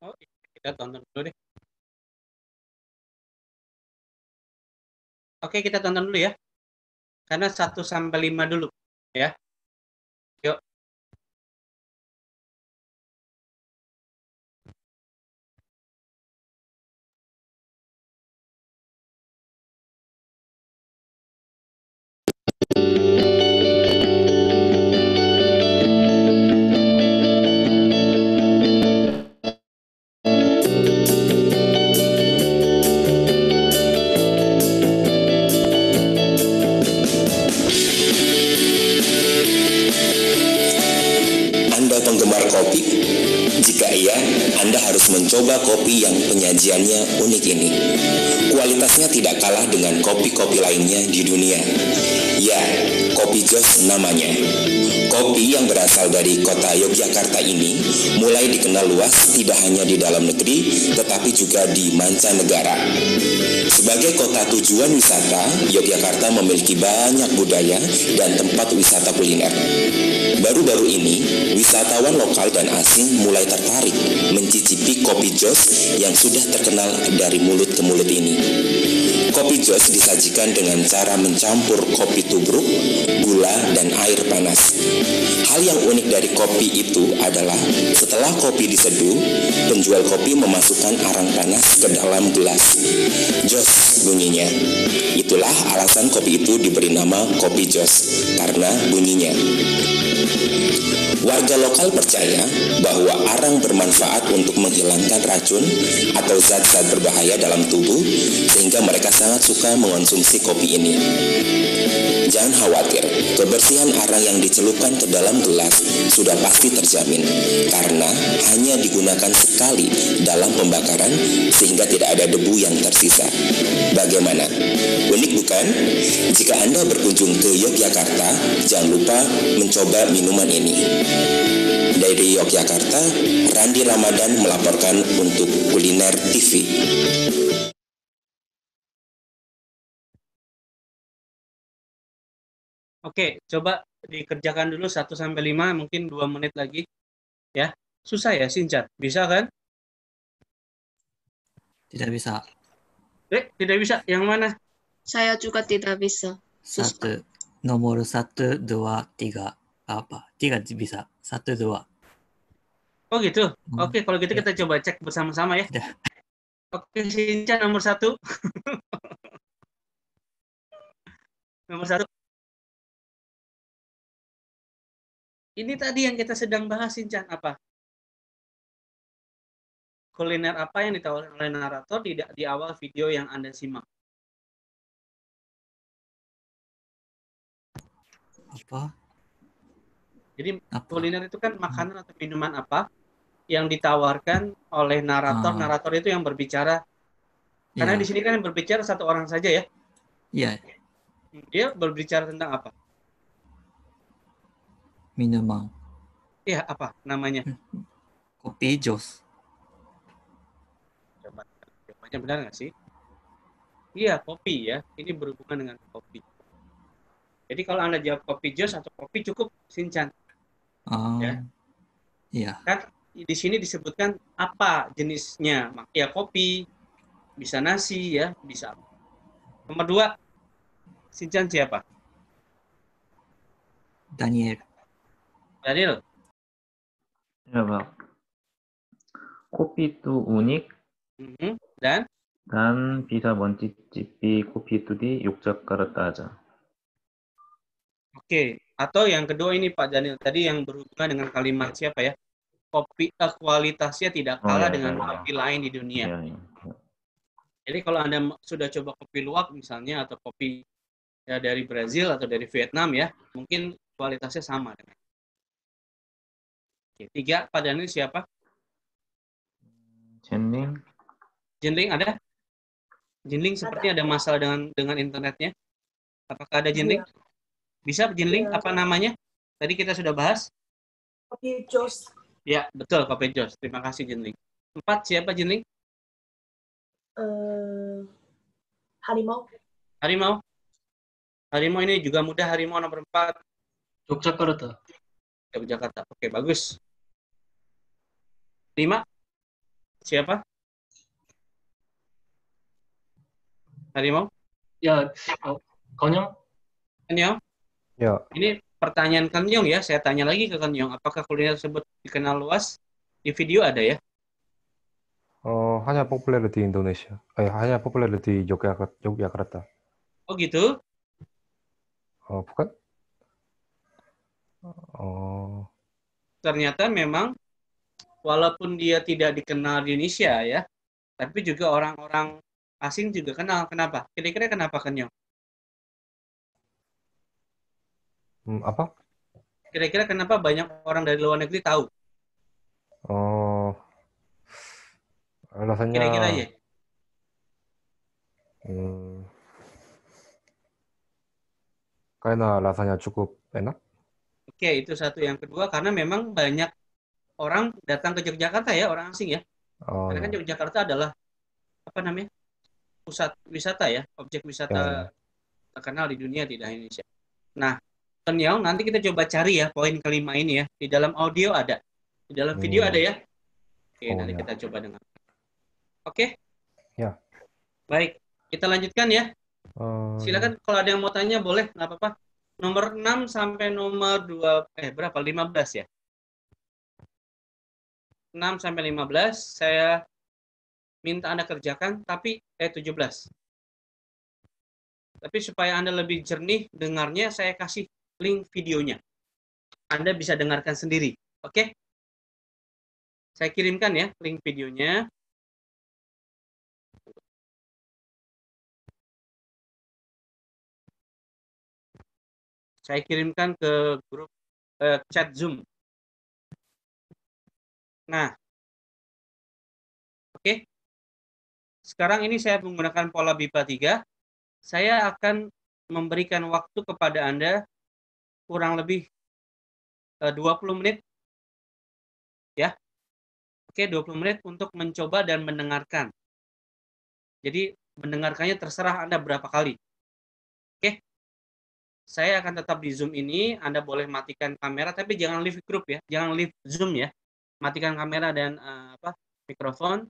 Oh, kita tonton dulu deh. Oke, kita tonton dulu ya. Karena 1 sampai 5 dulu ya. Yuk. Anda penggemar kopi? Jika iya, Anda harus mencoba kopi yang penyajiannya unik ini. Kualitasnya tidak kalah dengan kopi-kopi lainnya di dunia. Ya, Kopi Joss namanya. Kopi yang berasal dari kota Yogyakarta ini mulai dikenal luas tidak hanya di dalam negeri, tetapi juga di mancanegara. Sebagai kota tujuan wisata, Yogyakarta memiliki banyak budaya dan tempat wisata kuliner. Baru-baru ini, wisatawan lokal dan asing mulai tertarik mencicipi Kopi Joss yang sudah terkenal dari mulut ke mulut ini. Kopi Joss disajikan dengan cara mencampur kopi tubruk, gula, dan air panas. Hal yang unik dari kopi itu adalah setelah kopi diseduh, penjual kopi memasukkan arang panas ke dalam gelas. Joss bunyinya. Itulah alasan kopi itu diberi nama Kopi Joss, karena bunyinya. Warga lokal percaya bahwa arang bermanfaat untuk menghilangkan racun atau zat-zat berbahaya dalam tubuh, sehingga mereka sangat suka mengonsumsi kopi ini. Jangan khawatir, kebersihan arang yang dicelupkan ke dalam gelas sudah pasti terjamin, karena hanya digunakan sekali dalam pembakaran sehingga tidak ada debu yang tersisa. Bagaimana? Unik bukan? Jika Anda berkunjung ke Yogyakarta, jangan lupa mencoba minuman ini. Dari Yogyakarta, Randi Ramadan melaporkan untuk Kuliner TV. Oke, coba dikerjakan dulu 1 sampai 5, mungkin 2 menit lagi. Ya. Susah ya, Sinchan? Bisa kan? Tidak bisa. Tidak bisa. Yang mana? Saya juga tidak bisa. Susah. Nomor 1, 2, 3. Apa? 3 bisa. 1, 2. Oh gitu? Oke, kalau gitu kita coba cek bersama-sama ya. Oke, Sinchan nomor 1. Nomor 1. Ini tadi yang kita sedang bahas, Sinchan, apa? Kuliner apa yang ditawarkan oleh narator di awal video yang Anda simak? Apa? Jadi kuliner itu kan makanan atau minuman apa yang ditawarkan oleh narator. Narator itu yang berbicara. Karena di sini kan yang berbicara satu orang saja ya. Iya. Dia berbicara tentang apa? Minuman. Iya, apa namanya? Kopi Joss. Coba, jawabannya benar nggak sih? Iya, kopi ya. Ini berhubungan dengan kopi. Jadi kalau Anda jawab Kopi Joss atau kopi cukup, Sinchan. Ya. Iya. Kan di sini disebutkan apa jenisnya. Ya kopi, bisa nasi ya, bisa. Nomor 2, Sinchan siapa? Daniel. Daniel. Ya, Pak. Kopi itu unik dan bisa mencicipi kopi itu di Yogyakarta aja. Oke, atau yang kedua ini Pak Daniel tadi yang berhubungan dengan kalimat siapa ya? Kopi kualitasnya tidak kalah dengan kopi lain di dunia. Jadi kalau Anda sudah coba kopi luwak misalnya atau kopi ya dari Brazil atau dari Vietnam ya, mungkin kualitasnya sama dengan. Oke, 3, Pak Daniel siapa? Jinling. Jinling ada? Jinling seperti ada masalah dengan internetnya. Apakah ada Jinling? Bisa Jinling? Apa namanya? Tadi kita sudah bahas. Kopi Joss. Ya, betul Kopi Joss. Terima kasih Jinling. 4, siapa Jinling? Harimau. Harimau. Harimau ini juga mudah. Harimau nomor 4. Yogyakarta. Yogyakarta. Oke, bagus. 5. Siapa? Harimau? Ya, Konyong? Kenyong? Ya, Ini pertanyaan Kenyong ya. Saya tanya lagi ke Kenyong. Apakah kuliner tersebut dikenal luas? Di video ada ya? hanya populer di Indonesia. Hanya populer di Yogyakarta. Oh gitu? Bukan? Oh, Ternyata memang walaupun dia tidak dikenal di Indonesia ya, tapi juga orang-orang asing juga kenal. Kenapa? Kira-kira kenapa Kenyong? apa? Kira-kira kenapa banyak orang dari luar negeri tahu? Oh, Kira-kira rasanya ya. hmm, karena rasanya cukup enak. Oke, itu satu. Yang kedua, karena memang banyak orang datang ke Yogyakarta ya, orang asing ya. Oh Karena kan ya, Yogyakarta adalah apa namanya, pusat wisata ya, objek ya, wisata ya. terkenal di dunia, tidak hanya Indonesia. Nah, Kenyong, nanti kita coba cari ya poin kelima ini ya. Di dalam audio ada, di dalam video ada Hmm, ya. Oke, oh nanti ya, kita coba dengar. Oke, ya. baik. Kita lanjutkan ya. Eh, Silakan kalau ada yang mau tanya boleh, nggak apa-apa. Nomor 6 sampai nomor 2, berapa? 15 ya? 6 sampai 15 saya minta Anda kerjakan, tapi 17. Tapi supaya Anda lebih jernih dengarnya, saya kasih link videonya. Anda bisa dengarkan sendiri. Oke? Saya kirimkan ya link videonya. Saya kirimkan ke grup chat Zoom. Nah, oke. Sekarang ini saya menggunakan pola BIPA 3. Saya akan memberikan waktu kepada Anda kurang lebih 20 menit ya. Oke, 20 menit untuk mencoba dan mendengarkan. Jadi mendengarkannya terserah Anda berapa kali. Oke. Saya akan tetap di Zoom ini, Anda boleh matikan kamera tapi jangan leave group ya. Jangan leave Zoom ya. Matikan kamera dan mikrofon.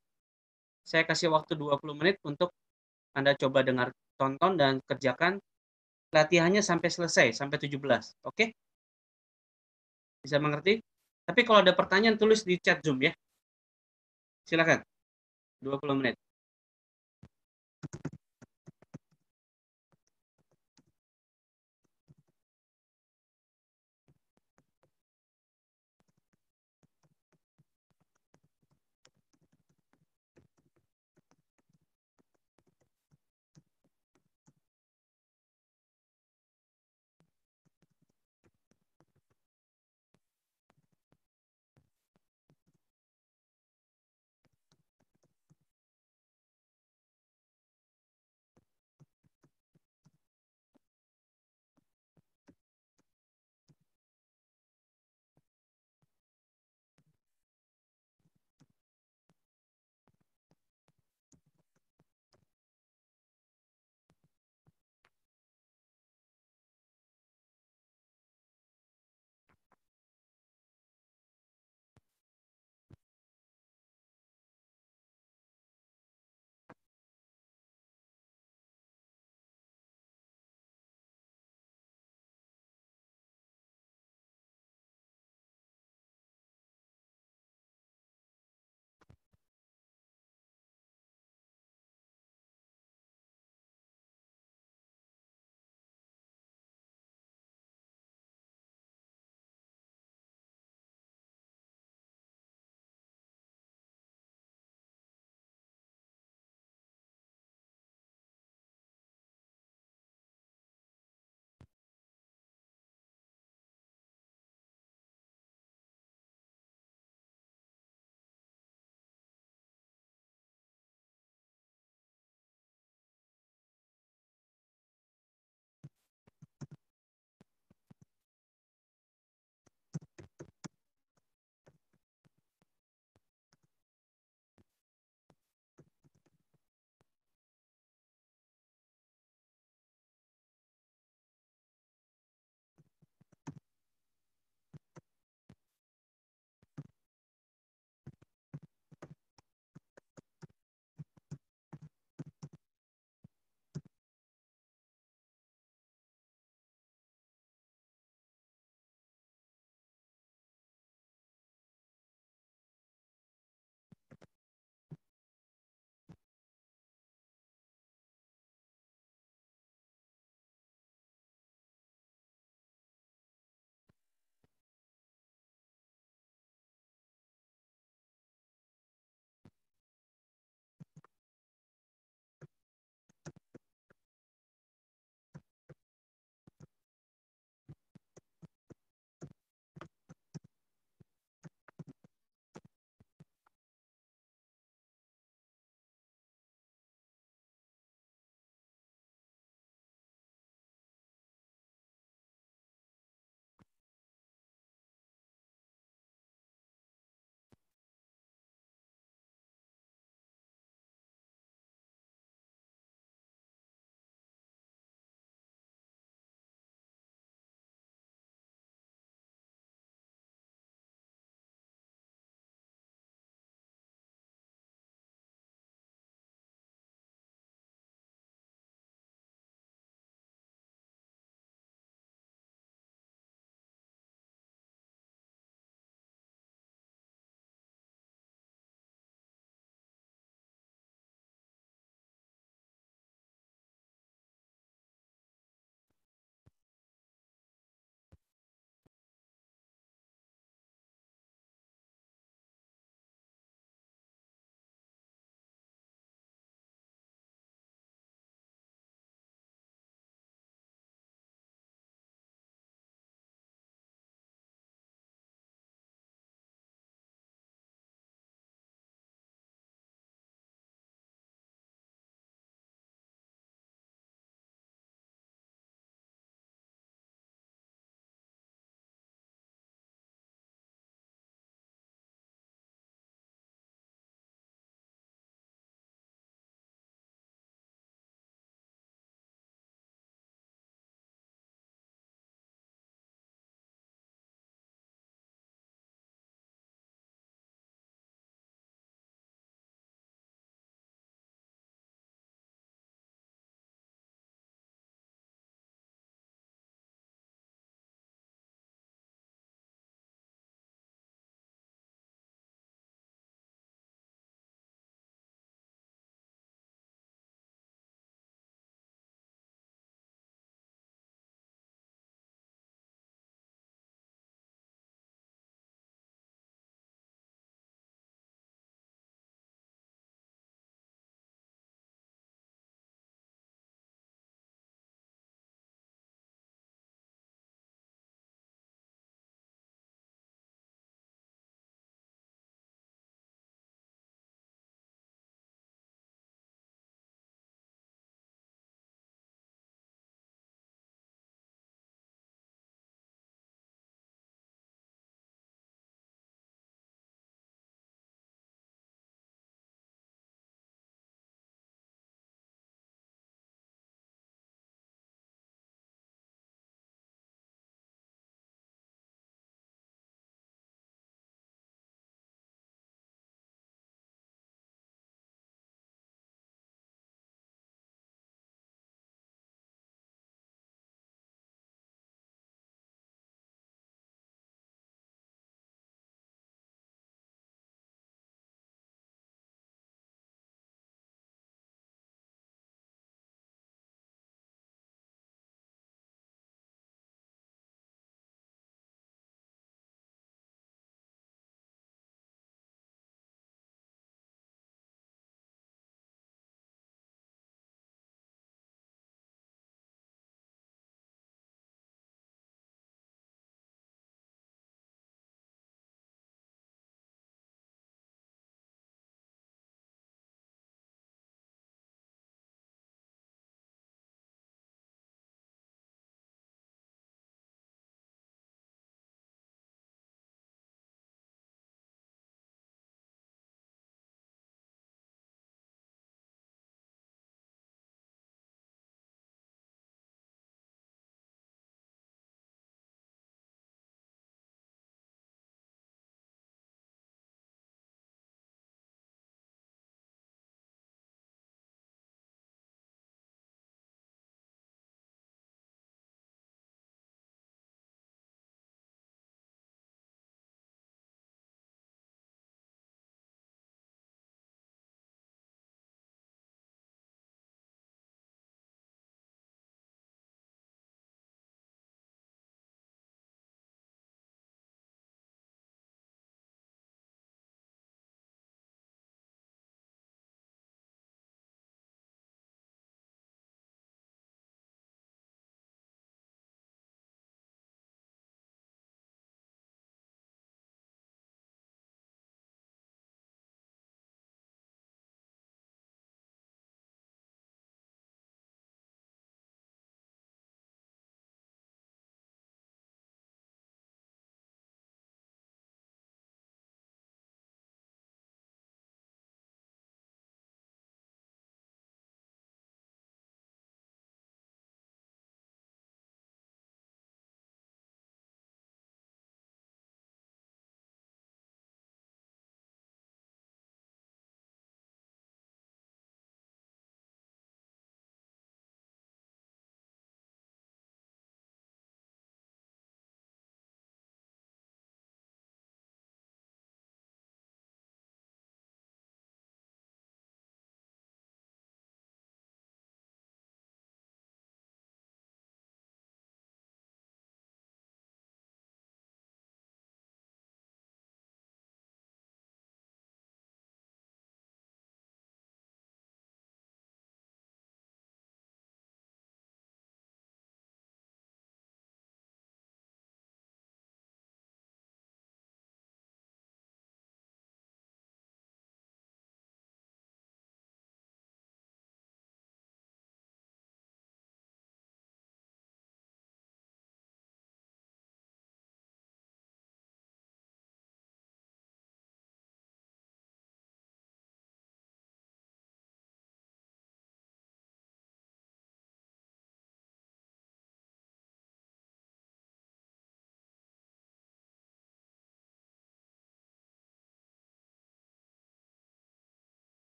Saya kasih waktu 20 menit untuk Anda coba dengar, tonton dan kerjakan latihannya sampai selesai, sampai 17. Oke? Bisa mengerti? Tapi kalau ada pertanyaan tulis di chat Zoom ya. Silakan. 20 menit.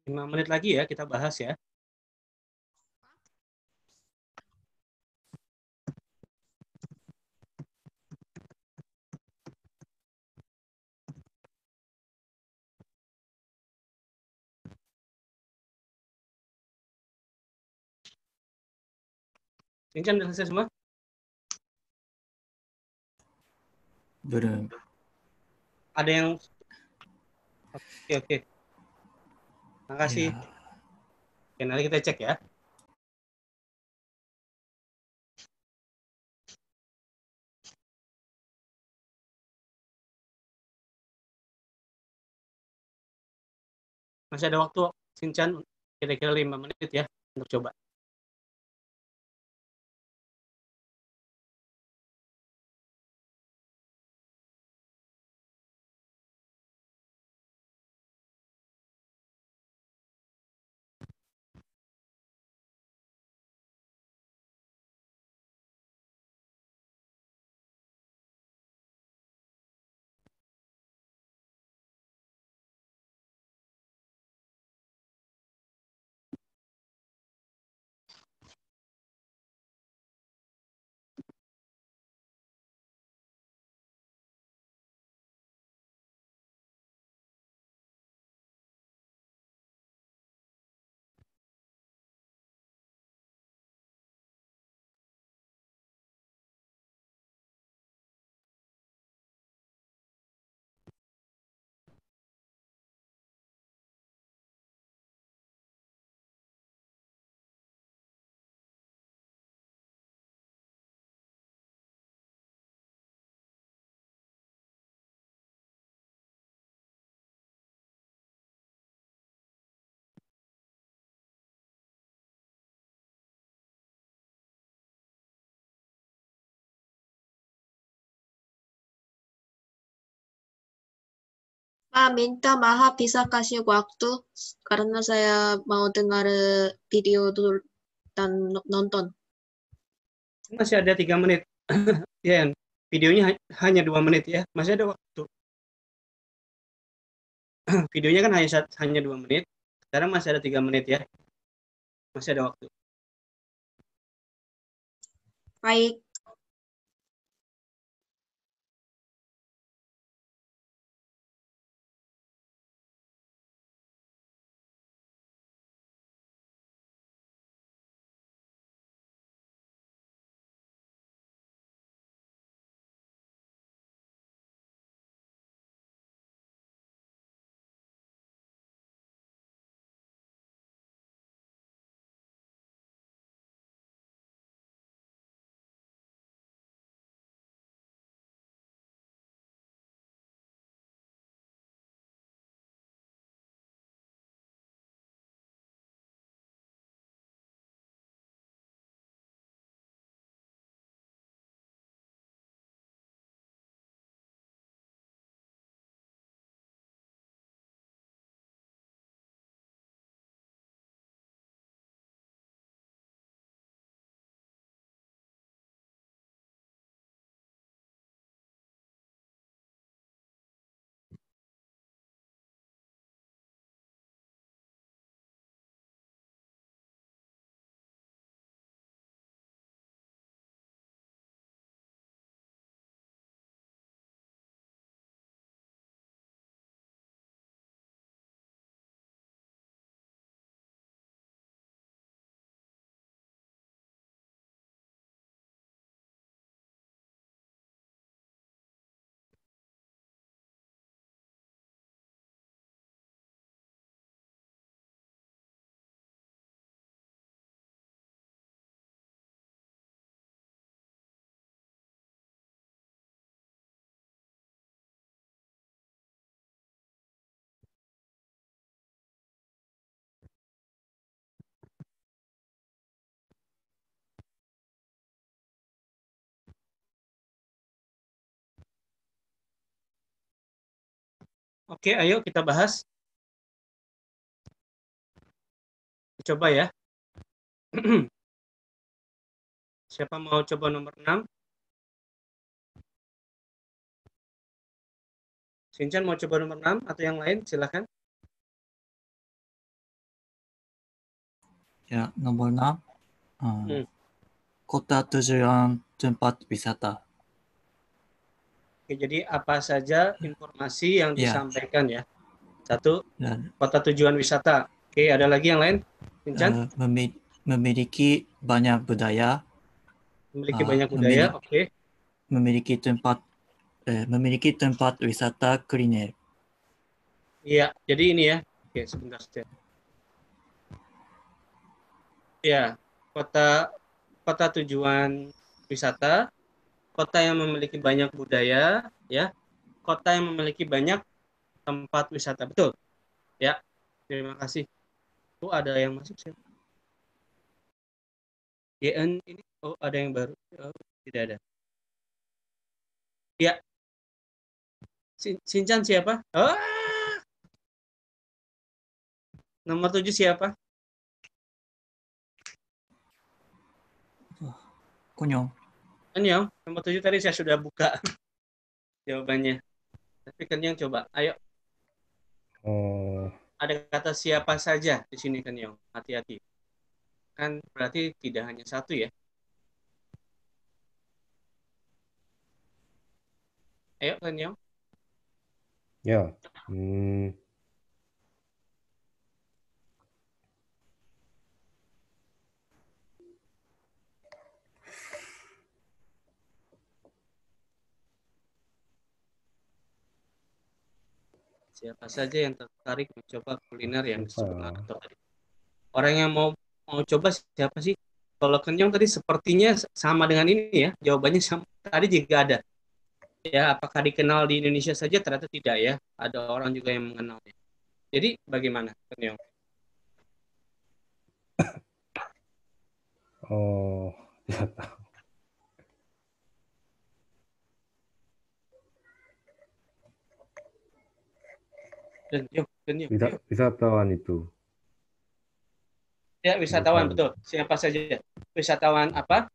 5 menit lagi ya kita bahas ya. Sinchan udah selesai semua? Belum. Ada yang oke. Makasih. Ya. Oke, nanti kita cek ya. Masih ada waktu, Sinchan, kira-kira 5 menit ya untuk coba. Pak, minta maaf bisa kasih waktu karena saya mau dengar video dulu dan nonton. Masih ada 3 menit. Ya, videonya hanya 2 menit ya. Masih ada waktu. Videonya kan hanya 2 menit. Sekarang masih ada 3 menit ya. Masih ada waktu. Baik. Oke, ayo kita bahas. Coba ya. Siapa mau coba nomor 6? Sinchan mau coba nomor 6 atau yang lain? Silakan. Ya, nomor 6. Kota tujuan tempat wisata. Oke, jadi apa saja informasi yang Ya. disampaikan ya? 1, Dan kota tujuan wisata. Oke, ada lagi yang lain? Vincent? memiliki banyak budaya. Memiliki banyak budaya, oke. Memiliki tempat wisata kuliner. Iya, jadi ini ya. Oke, sebentar saja. Ya, kota tujuan wisata, kota yang memiliki banyak budaya, ya, kota yang memiliki banyak tempat wisata, betul? Ya, terima kasih. Oh, ada yang masuk sih. YN ini, oh ada yang baru, oh, tidak ada. Ya, Shinchan siapa? Oh, nomor 7 siapa? Konyong. Kenyang, nomor 7 tadi saya sudah buka jawabannya. Tapi Kenyang coba, ayo. Ada kata siapa saja di sini Kenyang, hati-hati. Kan berarti tidak hanya satu ya. Ayo Kenyang. Ya. Siapa saja yang tertarik mencoba kuliner yang disebut Naruto tadi? Orang yang mau coba siapa sih? Kalau Kenyang tadi sepertinya sama dengan ini ya. Jawabannya sama. Tadi juga ada. Ya, apakah dikenal di Indonesia saja? Ternyata tidak ya. Ada orang juga yang mengenalnya. Jadi bagaimana Kenyang? Oh, tidak tahu. Kenyang. Wisatawan itu. Ya, wisatawan, betul. Siapa saja? Wisatawan apa?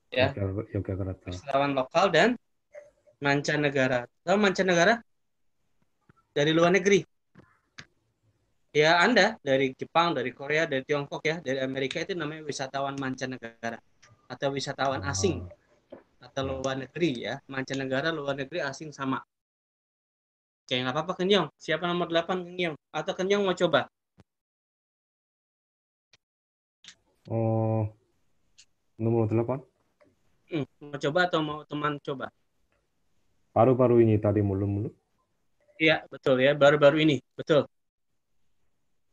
Ya. Yogyakarta. Wisatawan lokal dan mancanegara. Tahu mancanegara? Dari luar negeri. Ya, Anda dari Jepang, dari Korea, dari Tiongkok ya, dari Amerika itu namanya wisatawan mancanegara atau wisatawan asing atau luar negeri ya. Mancanegara, luar negeri, asing sama. Oke, nggak apa-apa Kenyong. Siapa nomor 8 Kenyong? Atau Kenyong mau coba? Oh, nomor 8? Mau coba atau mau teman coba? Baru-baru ini tadi mulut-mulut. Iya, betul ya. Baru-baru ini, betul.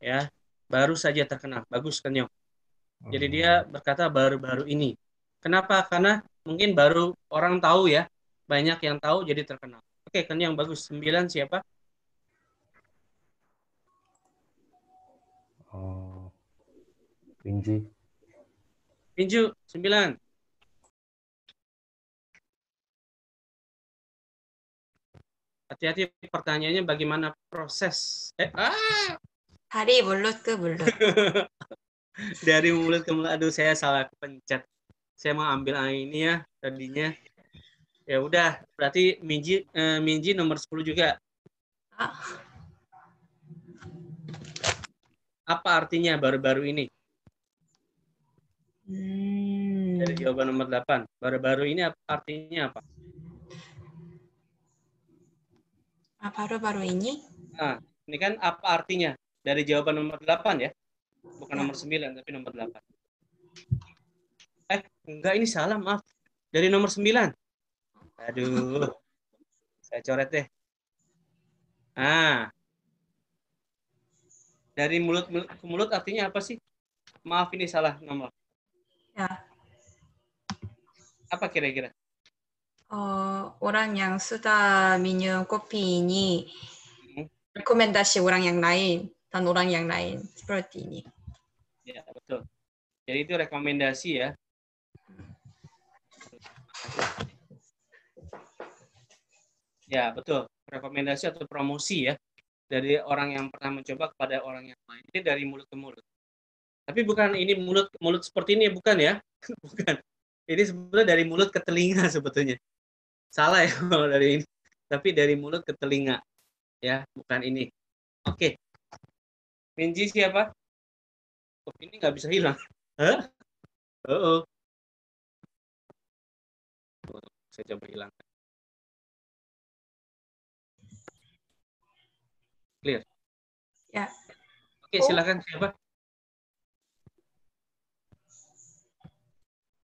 Ya, baru saja terkenal. Bagus Kenyong. Jadi dia berkata baru-baru ini. Kenapa? Karena mungkin baru orang tahu ya. Banyak yang tahu jadi terkenal. Oke, Kenyong bagus. 9 siapa? Pinji. Pinju 9. Hati-hati pertanyaannya bagaimana proses. Dari mulut ke mulut. Dari mulut ke mulut. Aduh, saya salah pencet. Saya mau ambil ini ya tadinya. Ya udah, berarti Minji nomor 10 juga. Apa artinya baru-baru ini? Dari jawaban nomor 8. Baru-baru ini artinya apa? Baru-baru ini? Nah, ini kan apa artinya? Dari jawaban nomor 8 ya. Bukan nomor 9, tapi nomor 8. Enggak, ini salah, maaf. Dari nomor 9. Aduh. Saya coret deh. Dari mulut ke mulut artinya apa sih? Maaf, ini salah nomor. Ya. Apa kira-kira? Orang yang sudah minum kopi ini rekomendasi orang yang lain dan orang yang lain seperti ini. Ya, betul. Jadi itu rekomendasi ya. Ya, betul. Rekomendasi atau promosi ya. Dari orang yang pernah mencoba kepada orang yang lain. Ini dari mulut ke mulut. Tapi bukan ini mulut seperti ini, bukan ya. Bukan. Ini sebenarnya dari mulut ke telinga sebetulnya. Salah ya kalau dari ini. Tapi dari mulut ke telinga. Ya, bukan ini. Oke. Minji siapa? kopi ini nggak bisa hilang. Hah? Oh, saya coba hilangkan. Clear. Ya. Oke, silakan siapa?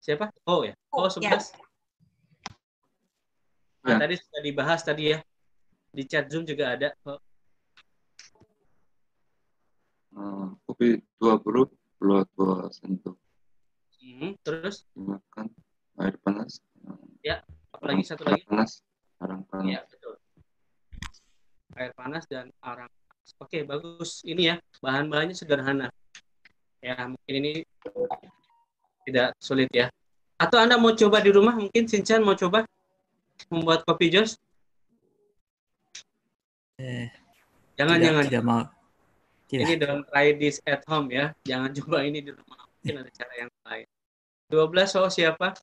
Siapa? Oh ya. Oh, 11. Nah, tadi sudah dibahas tadi ya. Di chat Zoom juga ada. Oh. Kopi 20 gula 2 sendok. Terus? Dimakan air panas. Ya, apalagi satu lagi? Arang panas. Ya, betul. Air panas dan arang panas. Oke, bagus. Ini ya, bahan-bahannya sederhana. Ya, mungkin ini tidak sulit ya. Atau Anda mau coba di rumah? Mungkin Shinchan mau coba membuat kopi Jos? Jangan. Tidak mau. Tidak. Ini don't try this at home ya. Jangan coba ini di rumah. Mungkin ada cara yang lain. 12, so siapa?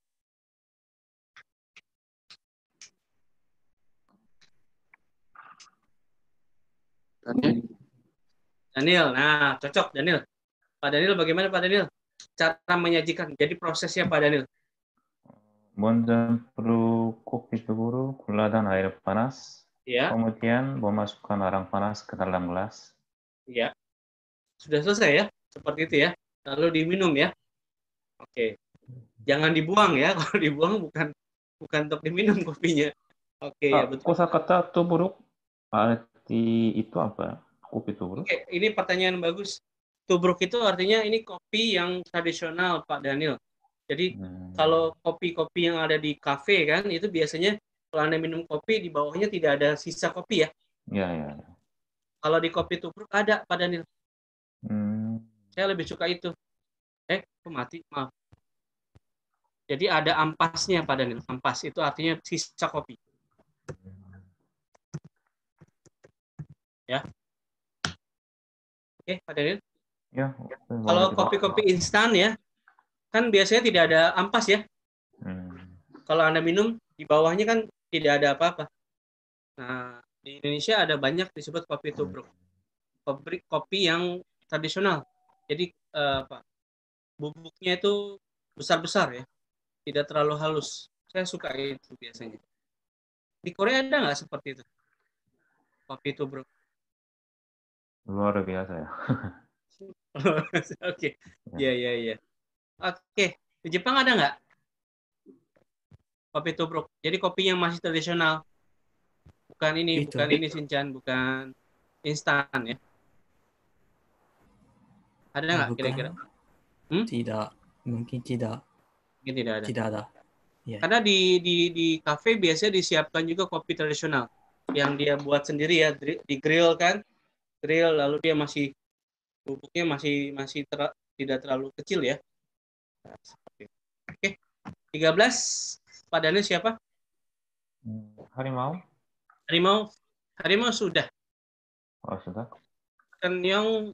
Daniel. Nah, cocok Daniel. Pak Daniel bagaimana Pak Daniel? Cara menyajikan. Jadi prosesnya Pak Daniel. 먼저 perlu kopi dulu, gula dan air panas. Ya. Kemudian memasukkan arang panas ke dalam gelas. Ya. Sudah selesai ya? Seperti itu ya. Lalu diminum ya. Oke. Jangan dibuang ya. Kalau dibuang bukan untuk diminum kopinya. Oke, ya betul. Kosakata tubruk arti itu apa? Kopi tubruk. Oke, ini pertanyaan bagus. Tubruk itu artinya ini kopi yang tradisional Pak Daniel. Jadi kalau kopi-kopi yang ada di kafe kan itu biasanya kalau Anda minum kopi di bawahnya tidak ada sisa kopi ya. Ya. Kalau di kopi tubruk ada Pak Daniel. Saya lebih suka itu. Mati, maaf. Jadi ada ampasnya Pak Daniel. Ampas itu artinya sisa kopi. Ya. Oke, Pak Daniel. Ya. Kalau kopi-kopi instan ya, kan biasanya tidak ada ampas ya. Kalau Anda minum, di bawahnya kan tidak ada apa-apa. Nah, di Indonesia ada banyak disebut kopi tubruk. Kopi yang tradisional. Jadi bubuknya itu besar-besar ya. Tidak terlalu halus. Saya suka itu biasanya. Di Korea ada nggak seperti itu? Kopi tubruk. Luar biasa ya. Oke. Iya. Oke, di Jepang ada nggak kopi tubruk? Jadi kopi yang masih tradisional, bukan ini Shinchan, bukan instan ya. Ada nggak kira-kira? Tidak, mungkin tidak. Mungkin tidak ada. Tidak ada. Ya. Karena di kafe biasanya disiapkan juga kopi tradisional yang dia buat sendiri ya, di grill kan, lalu dia bubuknya masih tidak terlalu kecil ya. Oke. 13 Pak Daniel siapa? Harimau sudah. Oh, sudah. Kan yang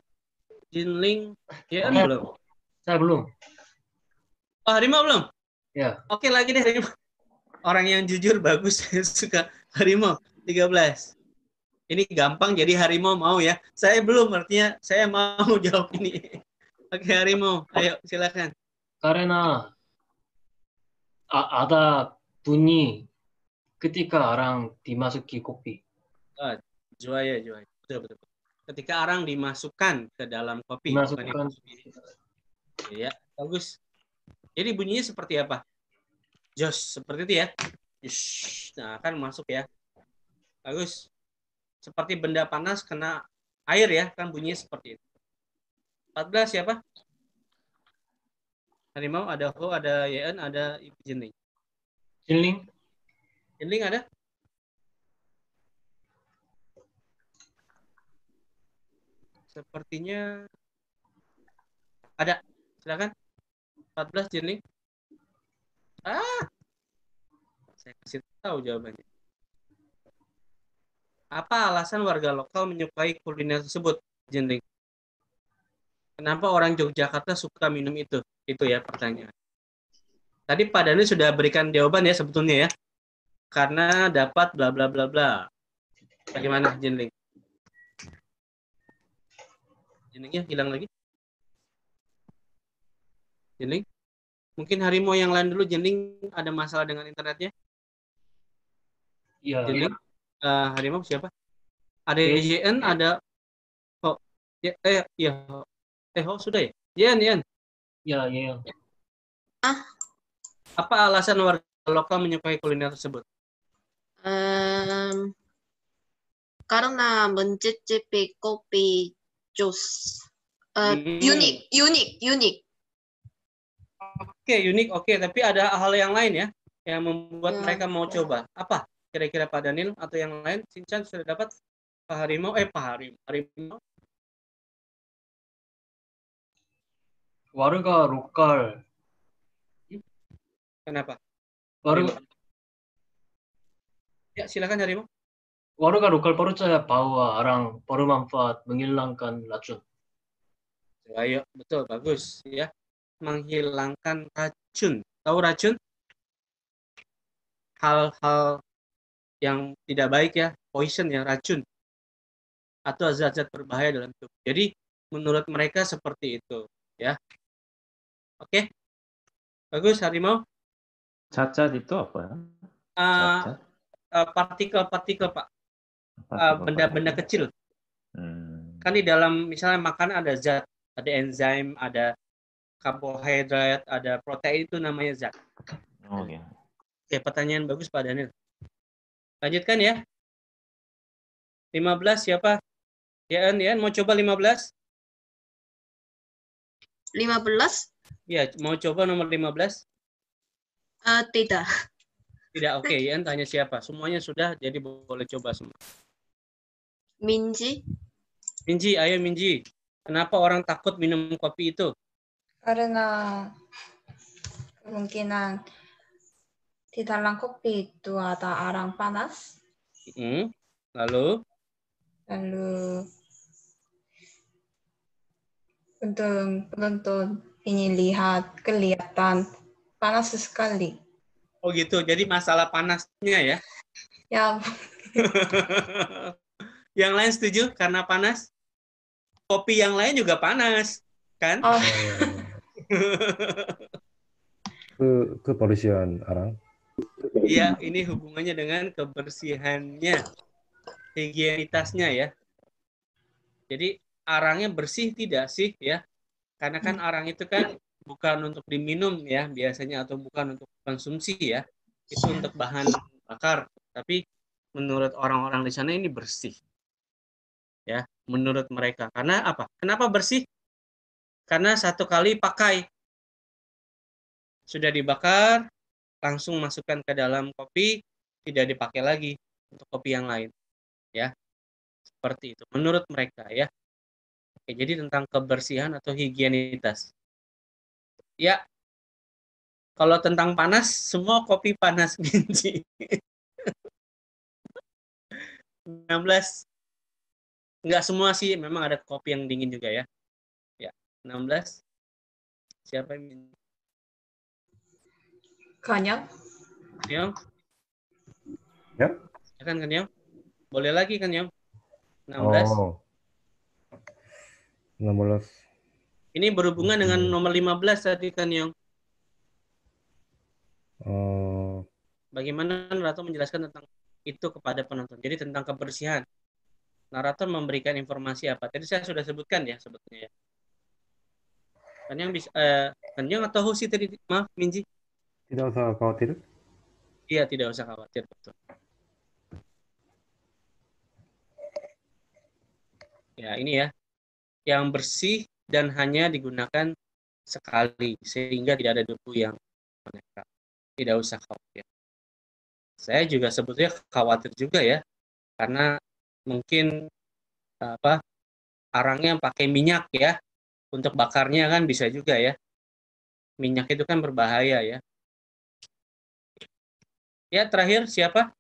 Jinling ya belum. Saya belum. Oh, Harimau belum? Ya. Oke, lagi deh Harimau. Orang yang jujur bagus, saya suka Harimau 13. Ini gampang jadi Harimau mau ya. Saya belum, artinya saya mau jawab ini. Oke, Harimau, ayo silakan. Karena ada bunyi ketika arang dimasuki kopi. Juaya. Betul. Ketika arang dimasukkan ke dalam kopi. Ya, bagus. Jadi bunyinya seperti apa? Jos, seperti itu ya. Nah, kan masuk ya. Bagus. Seperti benda panas kena air ya, kan bunyinya seperti itu. 14 siapa? Harimau, ada Ho, ada Yeon, ada Ibu Jinling. Jinling ada? Sepertinya ada. Silakan. 14 Jinling. Saya kasih tahu jawabannya. Apa alasan warga lokal menyukai kuliner tersebut, Jinling? Kenapa orang Yogyakarta suka minum itu? Itu ya pertanyaan. Tadi Pak Daniel sudah berikan jawaban ya sebetulnya ya. Karena dapat bla bla bla bla. Bagaimana Jinling? Jinlingnya hilang lagi? Jeling? Mungkin Harimau yang lain dulu. Jeling ada masalah dengan internetnya? Ya, Jeling? Harimau siapa? Ada Yes. YN, ada ya, sudah ya? Yen. ya, ya. Apa alasan warga lokal menyukai kuliner tersebut? Karena mencicipi kopi jus. Unik. Oke, unik. Oke, tapi ada hal yang lain ya yang membuat mereka mau coba. Apa? Kira-kira Pak Daniel atau yang lain? Sinchan sudah dapat? Pak Harimau? Harimau. warga lokal. Kenapa? warga Ya, silakan Harimau. warga lokal percaya bahwa arang bermanfaat menghilangkan racun. Ayo, betul, bagus ya. Menghilangkan racun. Tahu racun? Hal-hal yang tidak baik ya, poison ya, racun. Atau zat-zat berbahaya dalam tubuh. Jadi, menurut mereka seperti itu ya. Oke? Bagus, Harimau. Cacat itu apa ya? Cacat? Partikel-partikel, Pak. Benda-benda kecil. Kan di dalam misalnya makan ada zat, ada enzim, ada karbohidrat, ada protein, itu namanya zat. Oh ya. Oke, pertanyaan bagus Pak Daniel. Lanjutkan ya. 15 siapa? Yan, mau coba 15? 15? Ya, mau coba nomor 15? Tidak. Tidak, oke. Yan tanya siapa? Semuanya sudah, jadi boleh coba semua. Minji. Minji, ayo Minji. Kenapa orang takut minum kopi itu? Karena kemungkinan di dalam kopi itu ada arang panas. Lalu untuk penonton ini kelihatan panas sekali. Oh gitu, jadi masalah panasnya ya? Ya. Yang lain setuju karena panas? Kopi yang lain juga panas, kan? Oh. Kebersihan arang. Iya, ini hubungannya dengan kebersihannya, higienitasnya ya. Jadi arangnya bersih tidak sih ya? Karena kan arang itu kan bukan untuk diminum ya biasanya, atau bukan untuk konsumsi ya. Itu untuk bahan bakar. Tapi menurut orang-orang di sana ini bersih. Ya, menurut mereka. Karena apa? Kenapa bersih? Karena satu kali pakai. Sudah dibakar, langsung masukkan ke dalam kopi, tidak dipakai lagi untuk kopi yang lain. Ya. Seperti itu menurut mereka ya. Oke, jadi tentang kebersihan atau higienitas. Ya. Kalau tentang panas, semua kopi panas Minji. 16. Enggak semua sih, memang ada kopi yang dingin juga ya. Ya, 16. Siapa yang Kanyang? Kanyang? Ya. Silakan Kanyang. Boleh lagi Kanyang. 16. Oh. 16. Ini berhubungan dengan nomor 15 tadi Kanyang. Bagaimana narator menjelaskan tentang itu kepada penonton. Jadi tentang kebersihan. Narator memberikan informasi apa? Tadi saya sudah sebutkan ya sebetulnya ya. Kanyang bisa Kanyang atau Hoshi tadi? Maaf Minji. Tidak usah khawatir. Iya, tidak usah khawatir, betul. Ya, ini ya. Yang bersih dan hanya digunakan sekali sehingga tidak ada debu yang menempel. Tidak usah khawatir. Saya juga sebetulnya khawatir juga ya. Karena mungkin arangnya pakai minyak ya. Untuk bakarnya kan bisa juga ya. Minyak itu kan berbahaya ya. Ya, terakhir siapa?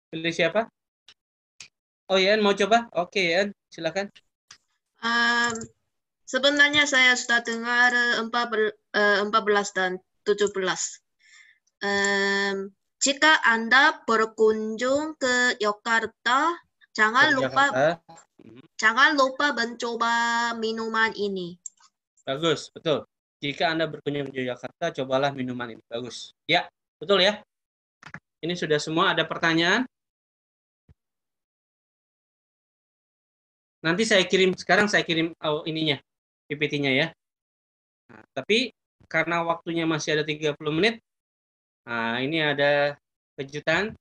Pilih siapa? Oh, Yan mau coba? Oke, Yan, silakan. Sebenarnya saya sudah dengar 14 dan 17. Jika Anda berkunjung ke Yogyakarta, jangan lupa mencoba minuman ini. Bagus, betul. Jika Anda berkunjung ke Yogyakarta, cobalah minuman ini. Bagus. Ya, betul ya. Ini sudah semua. Ada pertanyaan? Nanti sekarang saya kirim ininya, PPT-nya ya. Nah, tapi karena waktunya masih ada 30 menit, nah ini ada kejutan.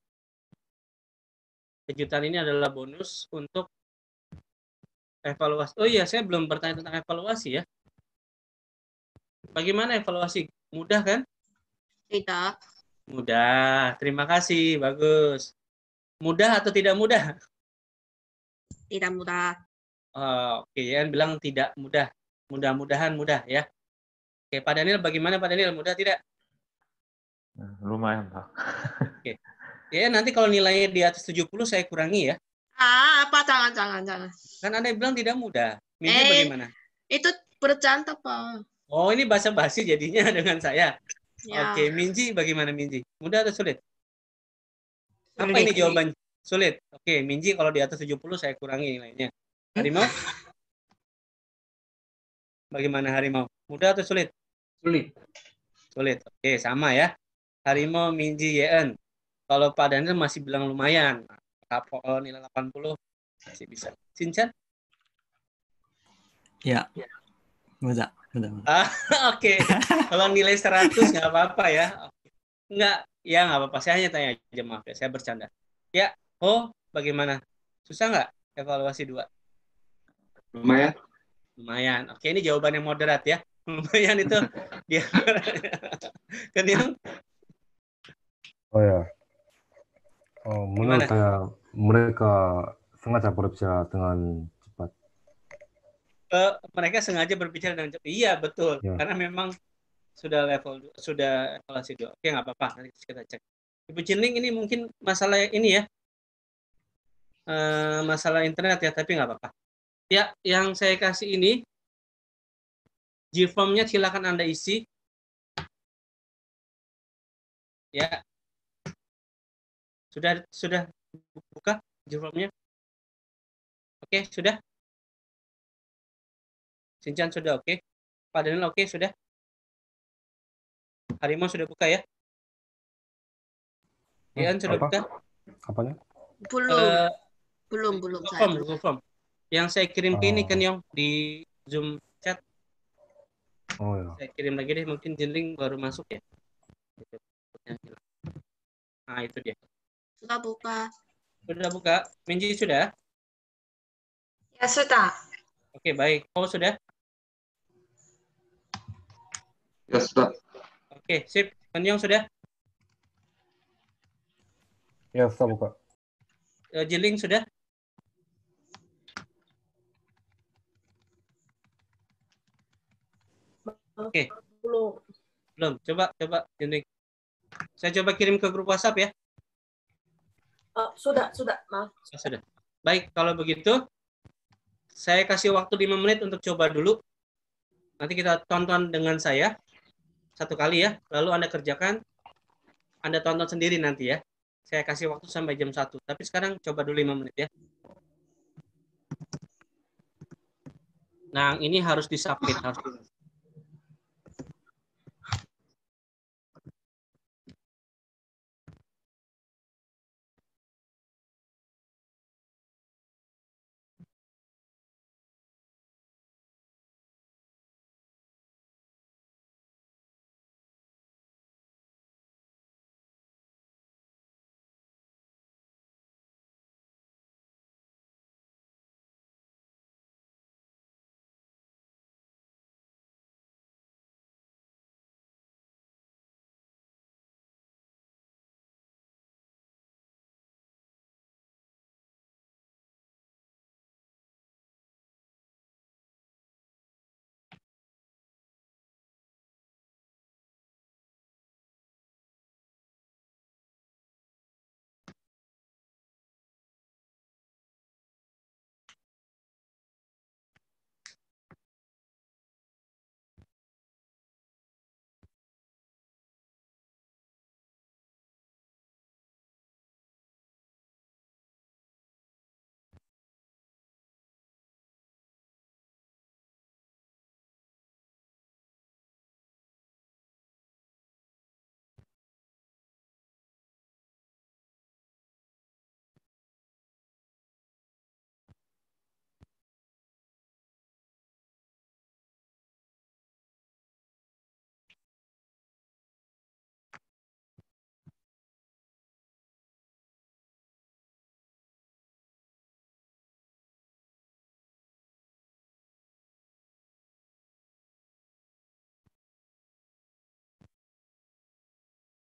Kejutan ini adalah bonus untuk evaluasi. Oh iya, saya belum bertanya tentang evaluasi ya. Bagaimana evaluasi? Mudah kan? Tidak. Mudah. Terima kasih. Bagus. Mudah atau tidak mudah? Tidak mudah. Oke, ya bilang tidak mudah. Mudah-mudahan mudah ya. Oke, Pak Daniel bagaimana Pak Daniel? Mudah tidak? Lumayan, Pak. Oke. Ya, nanti kalau nilainya di atas 70 saya kurangi ya. Apa? Jangan. Kan Anda bilang tidak mudah. Minji bagaimana? Itu bercanda, Pak. Oh, ini basa-basi jadinya dengan saya. Ya. Oke, Minji bagaimana Minji? Mudah atau sulit? Apa Sulit. ini jawabannya? Sulit. Oke, Minji kalau di atas 70 saya kurangi nilainya. Harimau? Bagaimana Harimau? Mudah atau sulit? Sulit. Sulit. Oke, sama ya. Harimau, Minji, Yeon. Kalau Pak Daniel masih bilang lumayan. Kalau nilai 80 masih bisa. Sinchan? Ya. Mudah. Oke. Kalau nilai 100 nggak apa-apa ya. Nggak apa-apa. Saya hanya tanya aja, maaf ya. Saya bercanda. Ya, bagaimana? Susah nggak evaluasi 2? Lumayan. Oke, ini jawaban yang moderat ya. Lumayan itu dia. Kan yang Oh ya. Menurut saya mereka sengaja berbicara dengan cepat. Mereka sengaja berbicara dengan cepat. Iya, betul. Ya. Karena memang sudah evaluasi 2. Oke, nggak apa-apa. Nanti kita cek. Ibu Jinling ini mungkin masalah ini ya. Masalah internet ya, tapi nggak apa-apa. Ya, yang saya kasih ini G-form-nya silakan Anda isi. Ya. Sudah buka G-form-nya? Oke, sudah? Sinchan sudah oke? Pak Daniel oke, sudah? Harimau sudah buka ya? Ian sudah buka? Apanya? Belum Google Form. Yang saya kirim ke ini kan yang di Zoom chat. Oh ya. Saya kirim lagi deh, mungkin Jinling baru masuk ya. Nah, itu dia. Sudah buka. Sudah buka. Minji sudah? Ya, sudah. Oke, baik. Sudah? Ya, sudah. Oke, sip. Kenyong sudah? Ya, sudah buka. Jinling sudah? Oke. Belum. Coba Jinling. Saya coba kirim ke grup WhatsApp ya. Sudah, maaf. Sudah. Baik, kalau begitu saya kasih waktu 5 menit untuk coba dulu. Nanti kita tonton dengan saya satu kali ya. Lalu Anda kerjakan. Anda tonton sendiri nanti ya. Saya kasih waktu sampai jam 1. Tapi sekarang coba dulu 5 menit ya. Nah, ini harus disubmit.